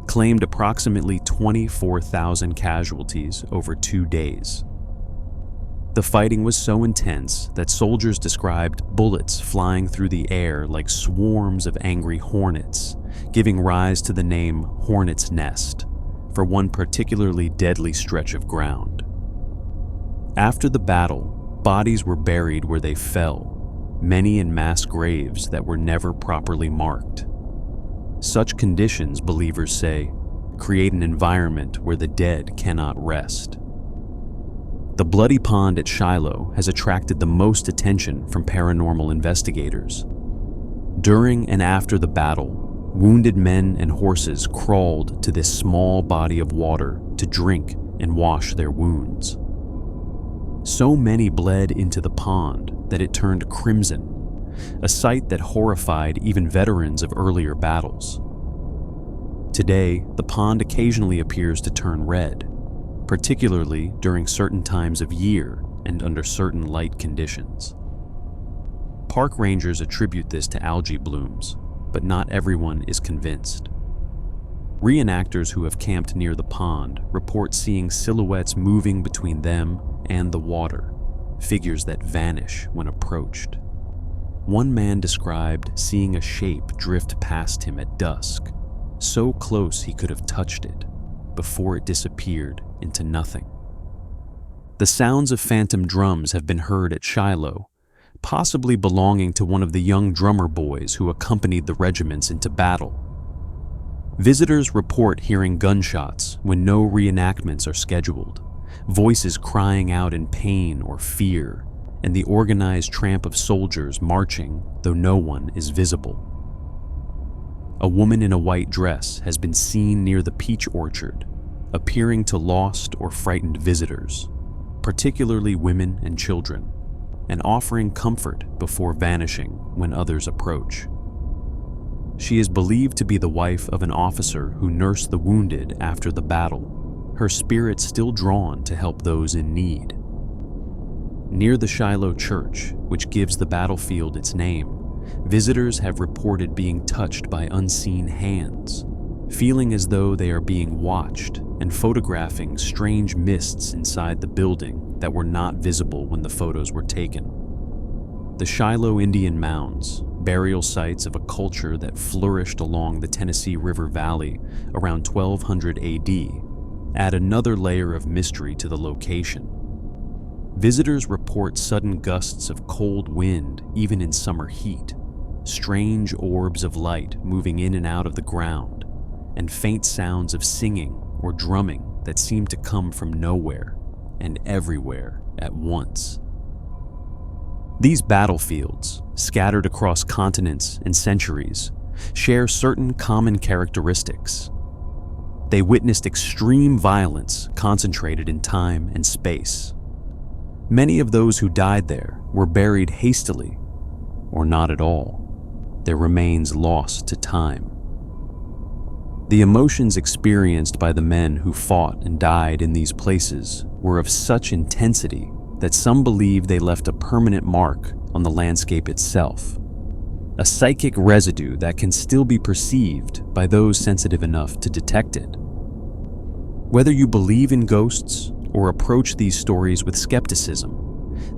claimed approximately 24,000 casualties over 2 days. The fighting was so intense that soldiers described bullets flying through the air like swarms of angry hornets, giving rise to the name Hornet's Nest for one particularly deadly stretch of ground. After the battle, bodies were buried where they fell, many in mass graves that were never properly marked. Such conditions, believers say, create an environment where the dead cannot rest. The bloody pond at Shiloh has attracted the most attention from paranormal investigators. During and after the battle, wounded men and horses crawled to this small body of water to drink and wash their wounds. So many bled into the pond that it turned crimson, a sight that horrified even veterans of earlier battles. Today, the pond occasionally appears to turn red, particularly during certain times of year and under certain light conditions. Park rangers attribute this to algae blooms, but not everyone is convinced. Reenactors who have camped near the pond report seeing silhouettes moving between them and the water, figures that vanish when approached. One man described seeing a shape drift past him at dusk, so close he could have touched it, before it disappeared into nothing. The sounds of phantom drums have been heard at Shiloh, possibly belonging to one of the young drummer boys who accompanied the regiments into battle. Visitors report hearing gunshots when no reenactments are scheduled, voices crying out in pain or fear, and the organized tramp of soldiers marching, though no one is visible. A woman in a white dress has been seen near the peach orchard, appearing to lost or frightened visitors, particularly women and children, and offering comfort before vanishing when others approach. She is believed to be the wife of an officer who nursed the wounded after the battle, her spirit still drawn to help those in need. Near the Shiloh Church, which gives the battlefield its name, visitors have reported being touched by unseen hands, feeling as though they are being watched and photographing strange mists inside the building that were not visible when the photos were taken. The Shiloh Indian Mounds, burial sites of a culture that flourished along the Tennessee River Valley around 1200 AD, add another layer of mystery to the location. Visitors report sudden gusts of cold wind even in summer heat, strange orbs of light moving in and out of the ground, and faint sounds of singing or drumming that seem to come from nowhere and everywhere at once. These battlefields, scattered across continents and centuries, share certain common characteristics. They witnessed extreme violence concentrated in time and space. Many of those who died there were buried hastily, or not at all, their remains lost to time. The emotions experienced by the men who fought and died in these places were of such intensity that some believe they left a permanent mark on the landscape itself, a psychic residue that can still be perceived by those sensitive enough to detect it. Whether you believe in ghosts or approach these stories with skepticism,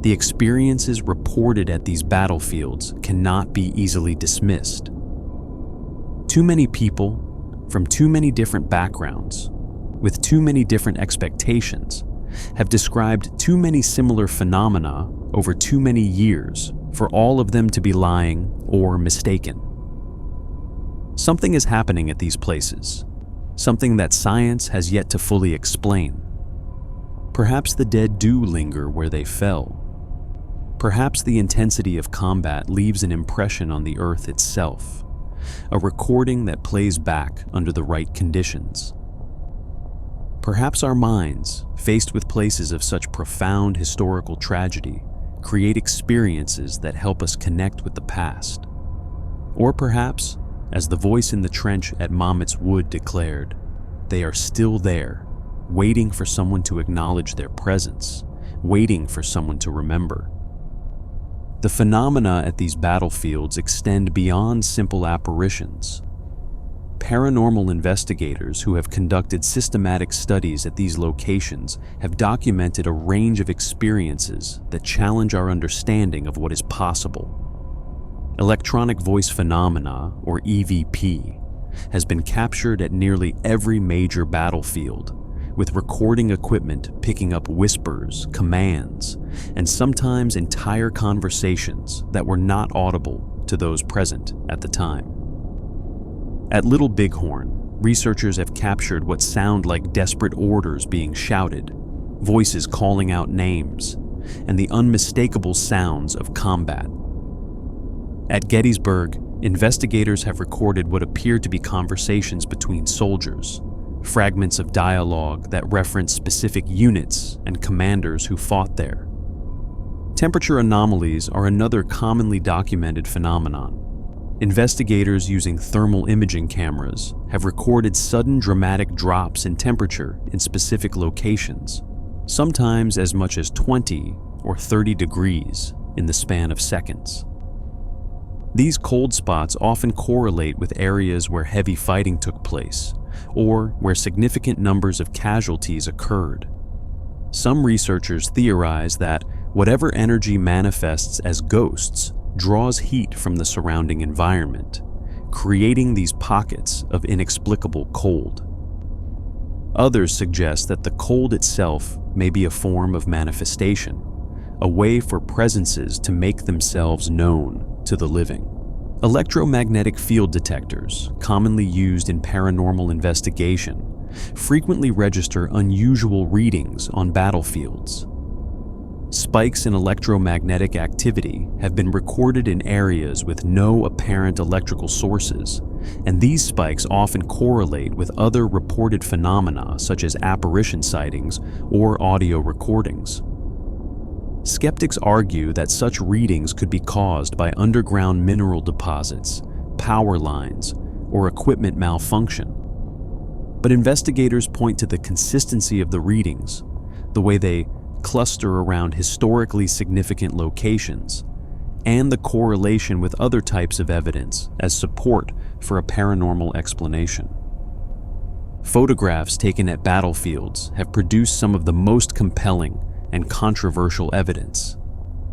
the experiences reported at these battlefields cannot be easily dismissed. Too many people, from too many different backgrounds, with too many different expectations, have described too many similar phenomena over too many years for all of them to be lying or mistaken. Something is happening at these places, something that science has yet to fully explain. Perhaps the dead do linger where they fell. Perhaps the intensity of combat leaves an impression on the earth itself, a recording that plays back under the right conditions. Perhaps our minds, faced with places of such profound historical tragedy, create experiences that help us connect with the past. Or perhaps, as the voice in the trench at Monmouth's Wood declared, they are still there, waiting for someone to acknowledge their presence, waiting for someone to remember. The phenomena at these battlefields extend beyond simple apparitions. Paranormal investigators who have conducted systematic studies at these locations have documented a range of experiences that challenge our understanding of what is possible. Electronic voice phenomena, or EVP, has been captured at nearly every major battlefield, with recording equipment picking up whispers, commands, and sometimes entire conversations that were not audible to those present at the time. At Little Bighorn, researchers have captured what sound like desperate orders being shouted, voices calling out names, and the unmistakable sounds of combat. At Gettysburg, investigators have recorded what appeared to be conversations between soldiers, fragments of dialogue that reference specific units and commanders who fought there. Temperature anomalies are another commonly documented phenomenon. Investigators using thermal imaging cameras have recorded sudden dramatic drops in temperature in specific locations, sometimes as much as 20 or 30 degrees in the span of seconds. These cold spots often correlate with areas where heavy fighting took place or where significant numbers of casualties occurred. Some researchers theorize that whatever energy manifests as ghosts draws heat from the surrounding environment, creating these pockets of inexplicable cold. Others suggest that the cold itself may be a form of manifestation, a way for presences to make themselves known to the living. Electromagnetic field detectors, commonly used in paranormal investigation, frequently register unusual readings on battlefields. Spikes in electromagnetic activity have been recorded in areas with no apparent electrical sources, and these spikes often correlate with other reported phenomena such as apparition sightings or audio recordings. Skeptics argue that such readings could be caused by underground mineral deposits, power lines, or equipment malfunction. But investigators point to the consistency of the readings, the way they cluster around historically significant locations, and the correlation with other types of evidence as support for a paranormal explanation. Photographs taken at battlefields have produced some of the most compelling and controversial evidence.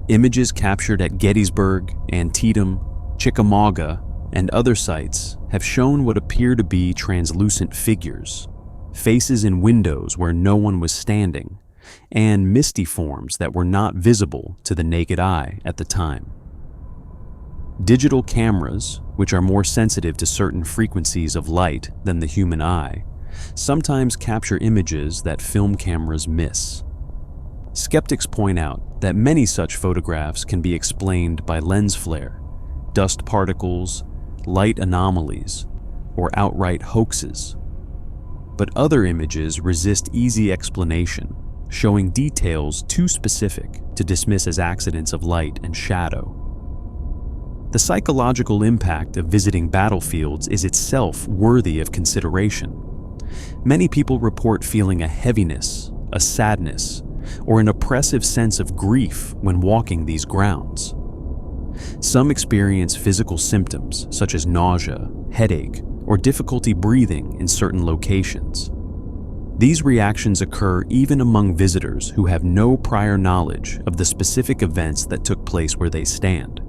Images captured at Gettysburg, Antietam, Chickamauga, and other sites have shown what appear to be translucent figures, faces in windows where no one was standing, and misty forms that were not visible to the naked eye at the time. Digital cameras, which are more sensitive to certain frequencies of light than the human eye, sometimes capture images that film cameras miss. Skeptics point out that many such photographs can be explained by lens flare, dust particles, light anomalies, or outright hoaxes. But other images resist easy explanation, showing details too specific to dismiss as accidents of light and shadow. The psychological impact of visiting battlefields is itself worthy of consideration. Many people report feeling a heaviness, a sadness, or an oppressive sense of grief when walking these grounds. Some experience physical symptoms such as nausea, headache, or difficulty breathing in certain locations. These reactions occur even among visitors who have no prior knowledge of the specific events that took place where they stand.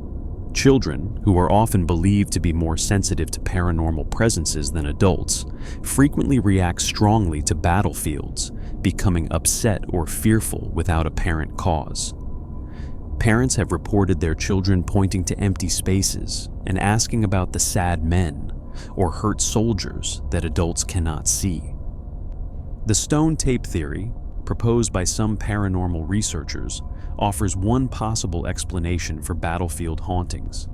Children, who are often believed to be more sensitive to paranormal presences than adults, frequently react strongly to battlefields, becoming upset or fearful without apparent cause. Parents have reported their children pointing to empty spaces and asking about the sad men or hurt soldiers that adults cannot see. The stone tape theory, proposed by some paranormal researchers, offers one possible explanation for battlefield hauntings.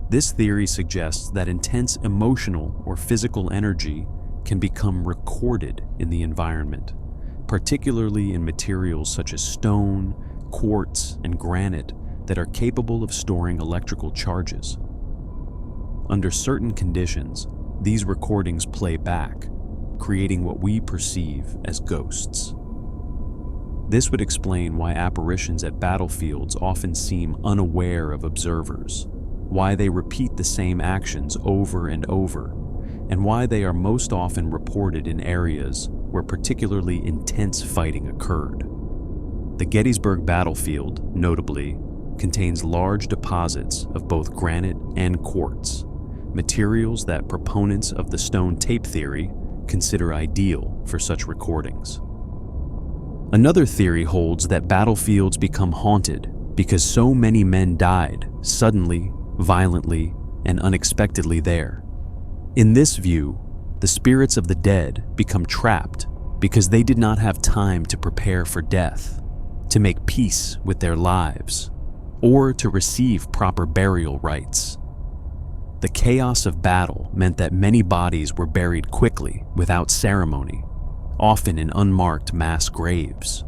This theory suggests that intense emotional or physical energy can become recorded in the environment, particularly in materials such as stone, quartz, and granite that are capable of storing electrical charges. Under certain conditions, these recordings play back, creating what we perceive as ghosts. This would explain why apparitions at battlefields often seem unaware of observers, why they repeat the same actions over and over, and why they are most often reported in areas where particularly intense fighting occurred. The Gettysburg battlefield, notably, contains large deposits of both granite and quartz, materials that proponents of the stone tape theory consider ideal for such recordings. Another theory holds that battlefields become haunted because so many men died suddenly, violently, and unexpectedly there. In this view, the spirits of the dead become trapped because they did not have time to prepare for death, to make peace with their lives, or to receive proper burial rites. The chaos of battle meant that many bodies were buried quickly without ceremony, often in unmarked mass graves.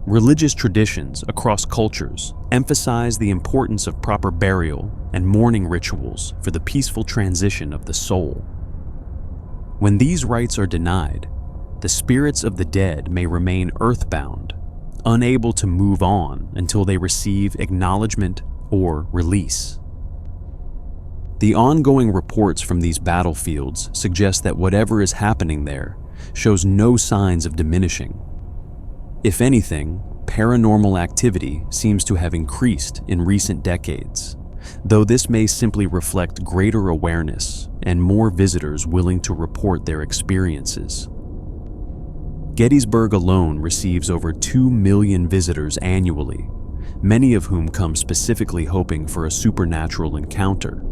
Religious traditions across cultures emphasize the importance of proper burial and mourning rituals for the peaceful transition of the soul. When these rites are denied, the spirits of the dead may remain earthbound, unable to move on until they receive acknowledgement or release. The ongoing reports from these battlefields suggest that whatever is happening there shows no signs of diminishing. If anything, paranormal activity seems to have increased in recent decades, though this may simply reflect greater awareness and more visitors willing to report their experiences. Gettysburg alone receives over 2 million visitors annually, many of whom come specifically hoping for a supernatural encounter.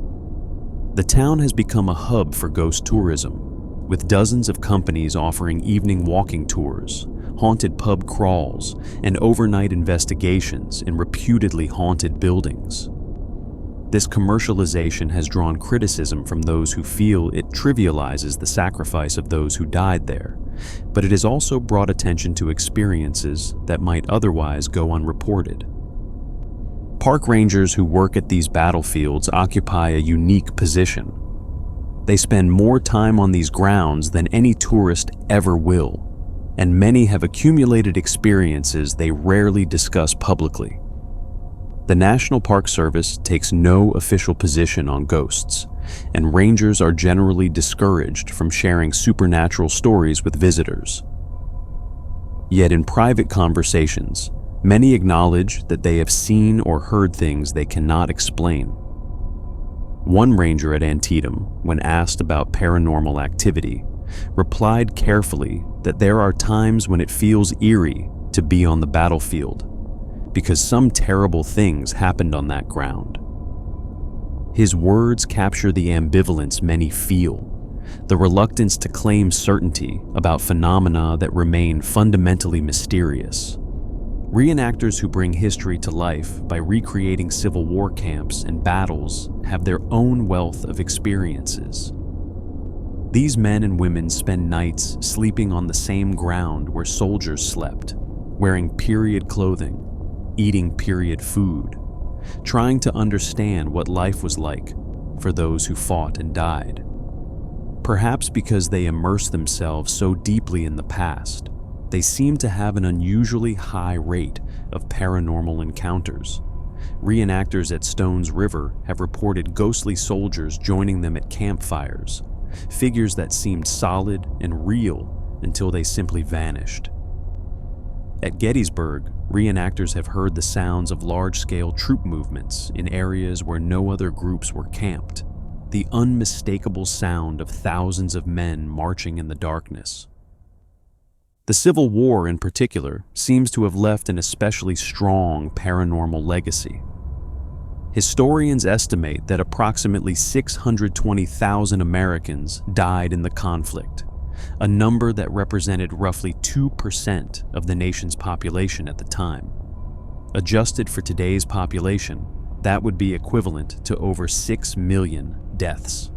The town has become a hub for ghost tourism, with dozens of companies offering evening walking tours, haunted pub crawls, and overnight investigations in reputedly haunted buildings. This commercialization has drawn criticism from those who feel it trivializes the sacrifice of those who died there, but it has also brought attention to experiences that might otherwise go unreported. Park rangers who work at these battlefields occupy a unique position. They spend more time on these grounds than any tourist ever will, and many have accumulated experiences they rarely discuss publicly. The National Park Service takes no official position on ghosts, and rangers are generally discouraged from sharing supernatural stories with visitors. Yet in private conversations, many acknowledge that they have seen or heard things they cannot explain. One ranger at Antietam, when asked about paranormal activity, replied carefully that there are times when it feels eerie to be on the battlefield, because some terrible things happened on that ground. His words capture the ambivalence many feel, the reluctance to claim certainty about phenomena that remain fundamentally mysterious. Reenactors who bring history to life by recreating Civil War camps and battles have their own wealth of experiences. These men and women spend nights sleeping on the same ground where soldiers slept, wearing period clothing, eating period food, trying to understand what life was like for those who fought and died. Perhaps because they immerse themselves so deeply in the past, they seem to have an unusually high rate of paranormal encounters. Reenactors at Stones River have reported ghostly soldiers joining them at campfires, figures that seemed solid and real until they simply vanished. At Gettysburg, reenactors have heard the sounds of large-scale troop movements in areas where no other groups were camped, the unmistakable sound of thousands of men marching in the darkness. The Civil War, in particular, seems to have left an especially strong paranormal legacy. Historians estimate that approximately 620,000 Americans died in the conflict, a number that represented roughly 2% of the nation's population at the time. Adjusted for today's population, that would be equivalent to over 6 million deaths.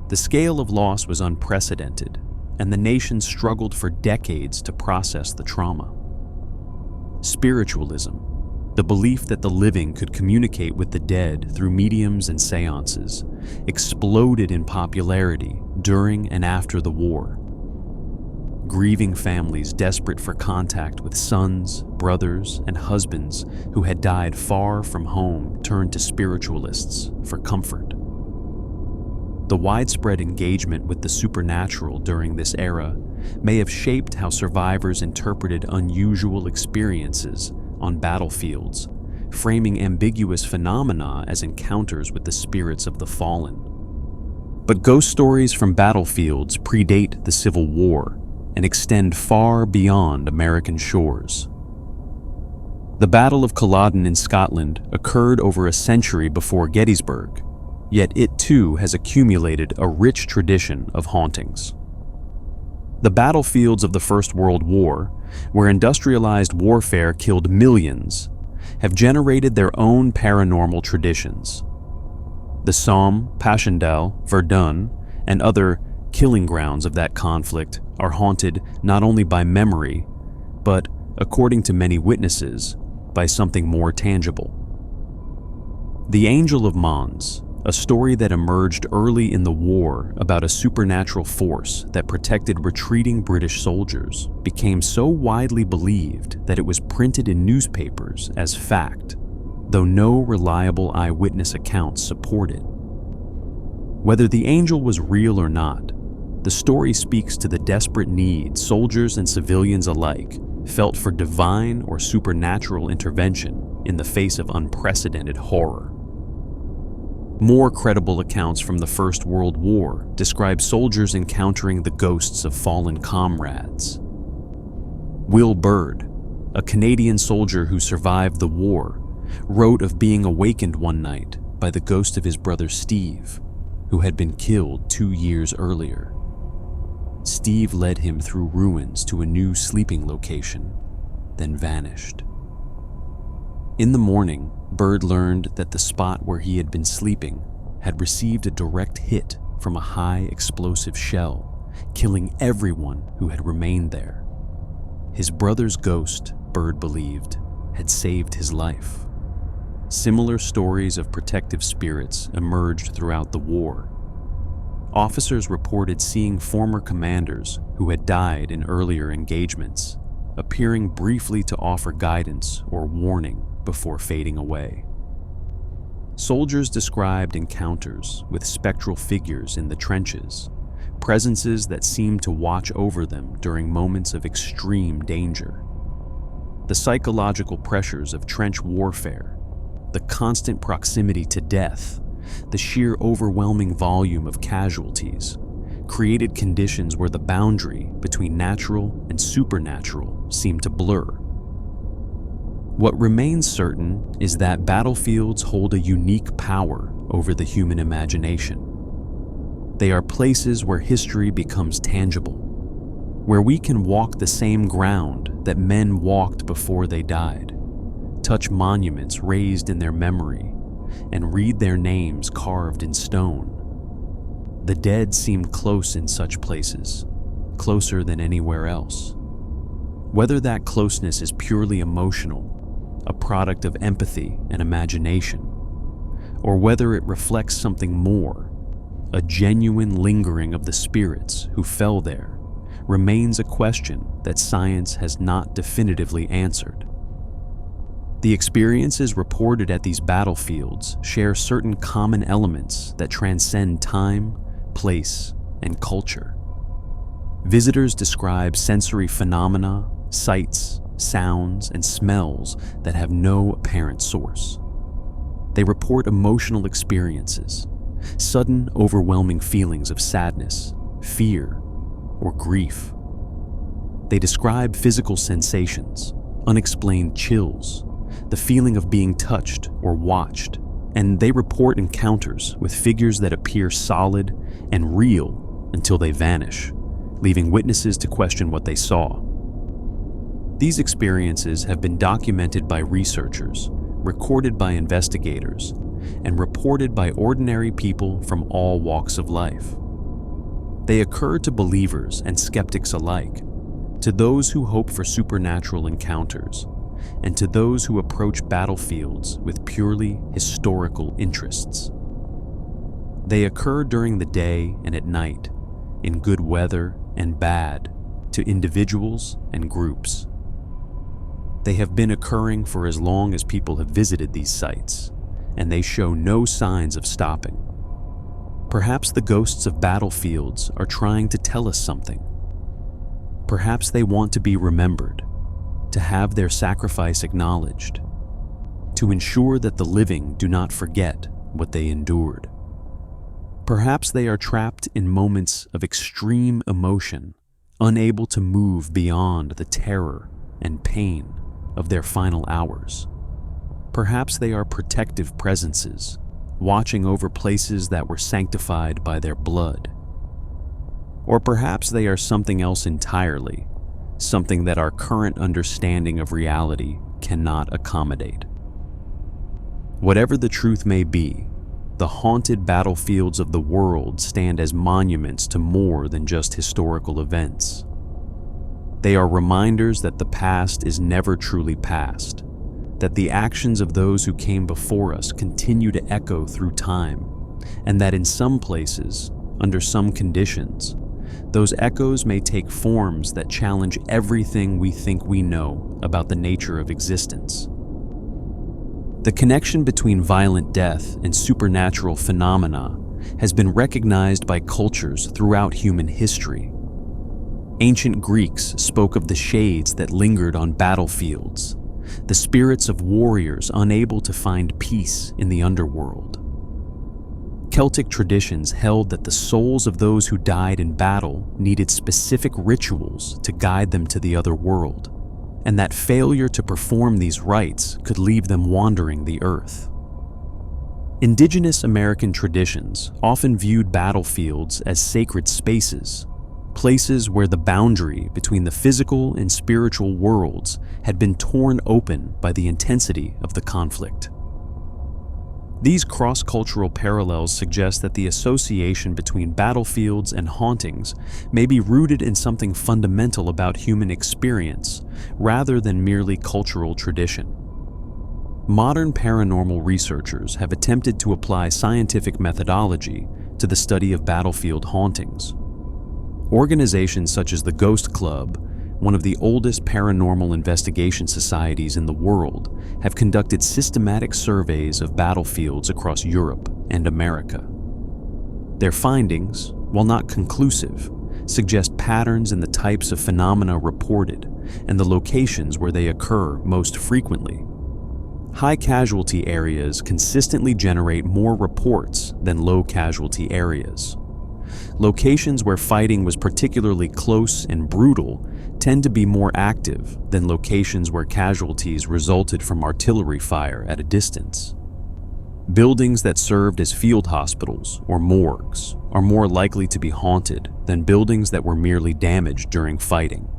The scale of loss was unprecedented, and the nation struggled for decades to process the trauma. Spiritualism, the belief that the living could communicate with the dead through mediums and seances, exploded in popularity during and after the war. Grieving families desperate for contact with sons, brothers, and husbands who had died far from home turned to spiritualists for comfort. The widespread engagement with the supernatural during this era may have shaped how survivors interpreted unusual experiences on battlefields, framing ambiguous phenomena as encounters with the spirits of the fallen. But ghost stories from battlefields predate the Civil War and extend far beyond American shores. The Battle of Culloden in Scotland occurred over a century before Gettysburg, yet it too has accumulated a rich tradition of hauntings. The battlefields of the First World War, where industrialized warfare killed millions, have generated their own paranormal traditions. The Somme, Passchendaele, Verdun, and other killing grounds of that conflict are haunted not only by memory, but, according to many witnesses, by something more tangible. The Angel of Mons, a story that emerged early in the war about a supernatural force that protected retreating British soldiers, became so widely believed that it was printed in newspapers as fact, though no reliable eyewitness accounts support it. Whether the angel was real or not, the story speaks to the desperate need soldiers and civilians alike felt for divine or supernatural intervention in the face of unprecedented horror. More credible accounts from the First World War describe soldiers encountering the ghosts of fallen comrades. Will Bird, a Canadian soldier who survived the war, wrote of being awakened one night by the ghost of his brother Steve, who had been killed 2 years earlier. Steve led him through ruins to a new sleeping location, then vanished. In the morning, Bird learned that the spot where he had been sleeping had received a direct hit from a high explosive shell, killing everyone who had remained there. His brother's ghost, Bird believed, had saved his life. Similar stories of protective spirits emerged throughout the war. Officers reported seeing former commanders who had died in earlier engagements, appearing briefly to offer guidance or warning before fading away. Soldiers described encounters with spectral figures in the trenches, presences that seemed to watch over them during moments of extreme danger. The psychological pressures of trench warfare, the constant proximity to death, the sheer overwhelming volume of casualties, created conditions where the boundary between natural and supernatural seemed to blur. What remains certain is that battlefields hold a unique power over the human imagination. They are places where history becomes tangible, where we can walk the same ground that men walked before they died, touch monuments raised in their memory, and read their names carved in stone. The dead seem close in such places, closer than anywhere else. Whether that closeness is purely emotional, a product of empathy and imagination, or whether it reflects something more, a genuine lingering of the spirits who fell there, remains a question that science has not definitively answered. The experiences reported at these battlefields share certain common elements that transcend time, place, and culture. Visitors describe sensory phenomena, sights, sounds, and smells that have no apparent source. They report emotional experiences, sudden, overwhelming feelings of sadness, fear, or grief. They describe physical sensations, unexplained chills, the feeling of being touched or watched, and they report encounters with figures that appear solid and real until they vanish, leaving witnesses to question what they saw. These experiences have been documented by researchers, recorded by investigators, and reported by ordinary people from all walks of life. They occur to believers and skeptics alike, to those who hope for supernatural encounters, and to those who approach battlefields with purely historical interests. They occur during the day and at night, in good weather and bad, to individuals and groups. They have been occurring for as long as people have visited these sites, and they show no signs of stopping. Perhaps the ghosts of battlefields are trying to tell us something. Perhaps they want to be remembered, to have their sacrifice acknowledged, to ensure that the living do not forget what they endured. Perhaps they are trapped in moments of extreme emotion, unable to move beyond the terror and pain of their final hours. Perhaps they are protective presences, watching over places that were sanctified by their blood. Or perhaps they are something else entirely, something that our current understanding of reality cannot accommodate. Whatever the truth may be, the haunted battlefields of the world stand as monuments to more than just historical events. They are reminders that the past is never truly past, that the actions of those who came before us continue to echo through time, and that in some places, under some conditions, those echoes may take forms that challenge everything we think we know about the nature of existence. The connection between violent death and supernatural phenomena has been recognized by cultures throughout human history. Ancient Greeks spoke of the shades that lingered on battlefields, the spirits of warriors unable to find peace in the underworld. Celtic traditions held that the souls of those who died in battle needed specific rituals to guide them to the other world, and that failure to perform these rites could leave them wandering the earth. Indigenous American traditions often viewed battlefields as sacred spaces, places where the boundary between the physical and spiritual worlds had been torn open by the intensity of the conflict. These cross-cultural parallels suggest that the association between battlefields and hauntings may be rooted in something fundamental about human experience rather than merely cultural tradition. Modern paranormal researchers have attempted to apply scientific methodology to the study of battlefield hauntings. Organizations such as the Ghost Club, one of the oldest paranormal investigation societies in the world, have conducted systematic surveys of battlefields across Europe and America. Their findings, while not conclusive, suggest patterns in the types of phenomena reported and the locations where they occur most frequently. High casualty areas consistently generate more reports than low casualty areas. Locations where fighting was particularly close and brutal tend to be more active than locations where casualties resulted from artillery fire at a distance. Buildings that served as field hospitals or morgues are more likely to be haunted than buildings that were merely damaged during fighting.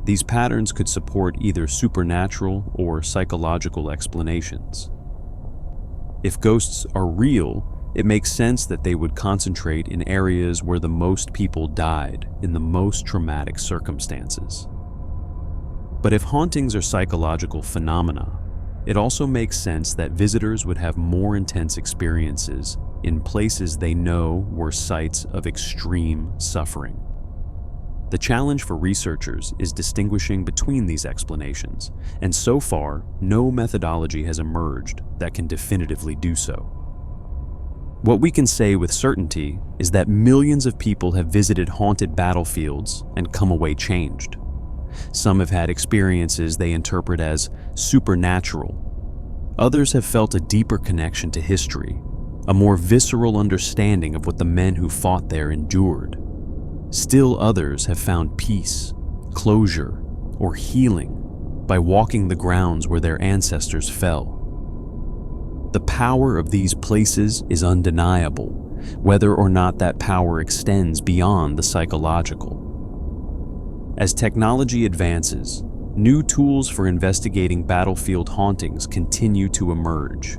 These patterns could support either supernatural or psychological explanations. If ghosts are real, it makes sense that they would concentrate in areas where the most people died in the most traumatic circumstances. But if hauntings are psychological phenomena, it also makes sense that visitors would have more intense experiences in places they know were sites of extreme suffering. The challenge for researchers is distinguishing between these explanations, and so far, no methodology has emerged that can definitively do so. What we can say with certainty is that millions of people have visited haunted battlefields and come away changed. Some have had experiences they interpret as supernatural. Others have felt a deeper connection to history, a more visceral understanding of what the men who fought there endured. Still others have found peace, closure, or healing by walking the grounds where their ancestors fell. The power of these places is undeniable, whether or not that power extends beyond the psychological. As technology advances, new tools for investigating battlefield hauntings continue to emerge.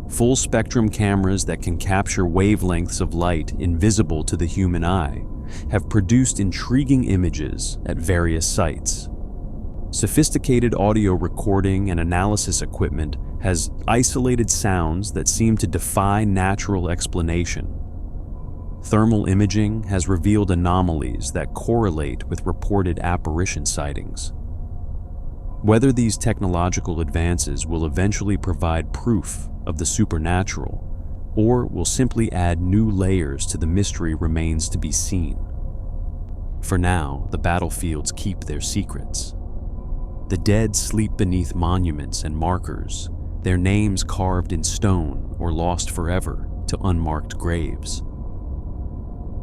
Full-spectrum cameras that can capture wavelengths of light invisible to the human eye have produced intriguing images at various sites. Sophisticated audio recording and analysis equipment has isolated sounds that seem to defy natural explanation. Thermal imaging has revealed anomalies that correlate with reported apparition sightings. Whether these technological advances will eventually provide proof of the supernatural or will simply add new layers to the mystery remains to be seen. For now, the battlefields keep their secrets. The dead sleep beneath monuments and markers, their names carved in stone or lost forever to unmarked graves.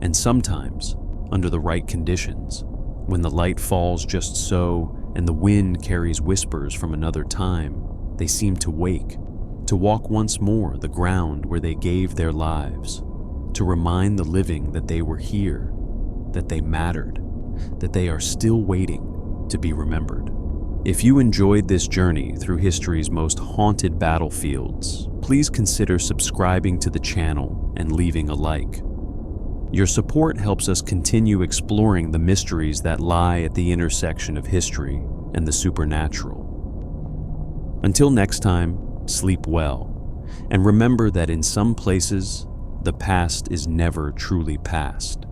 And sometimes, under the right conditions, when the light falls just so and the wind carries whispers from another time, they seem to wake, to walk once more the ground where they gave their lives, to remind the living that they were here, that they mattered, that they are still waiting to be remembered. If you enjoyed this journey through history's most haunted battlefields, please consider subscribing to the channel and leaving a like. Your support helps us continue exploring the mysteries that lie at the intersection of history and the supernatural. Until next time, sleep well, and remember that in some places, the past is never truly past.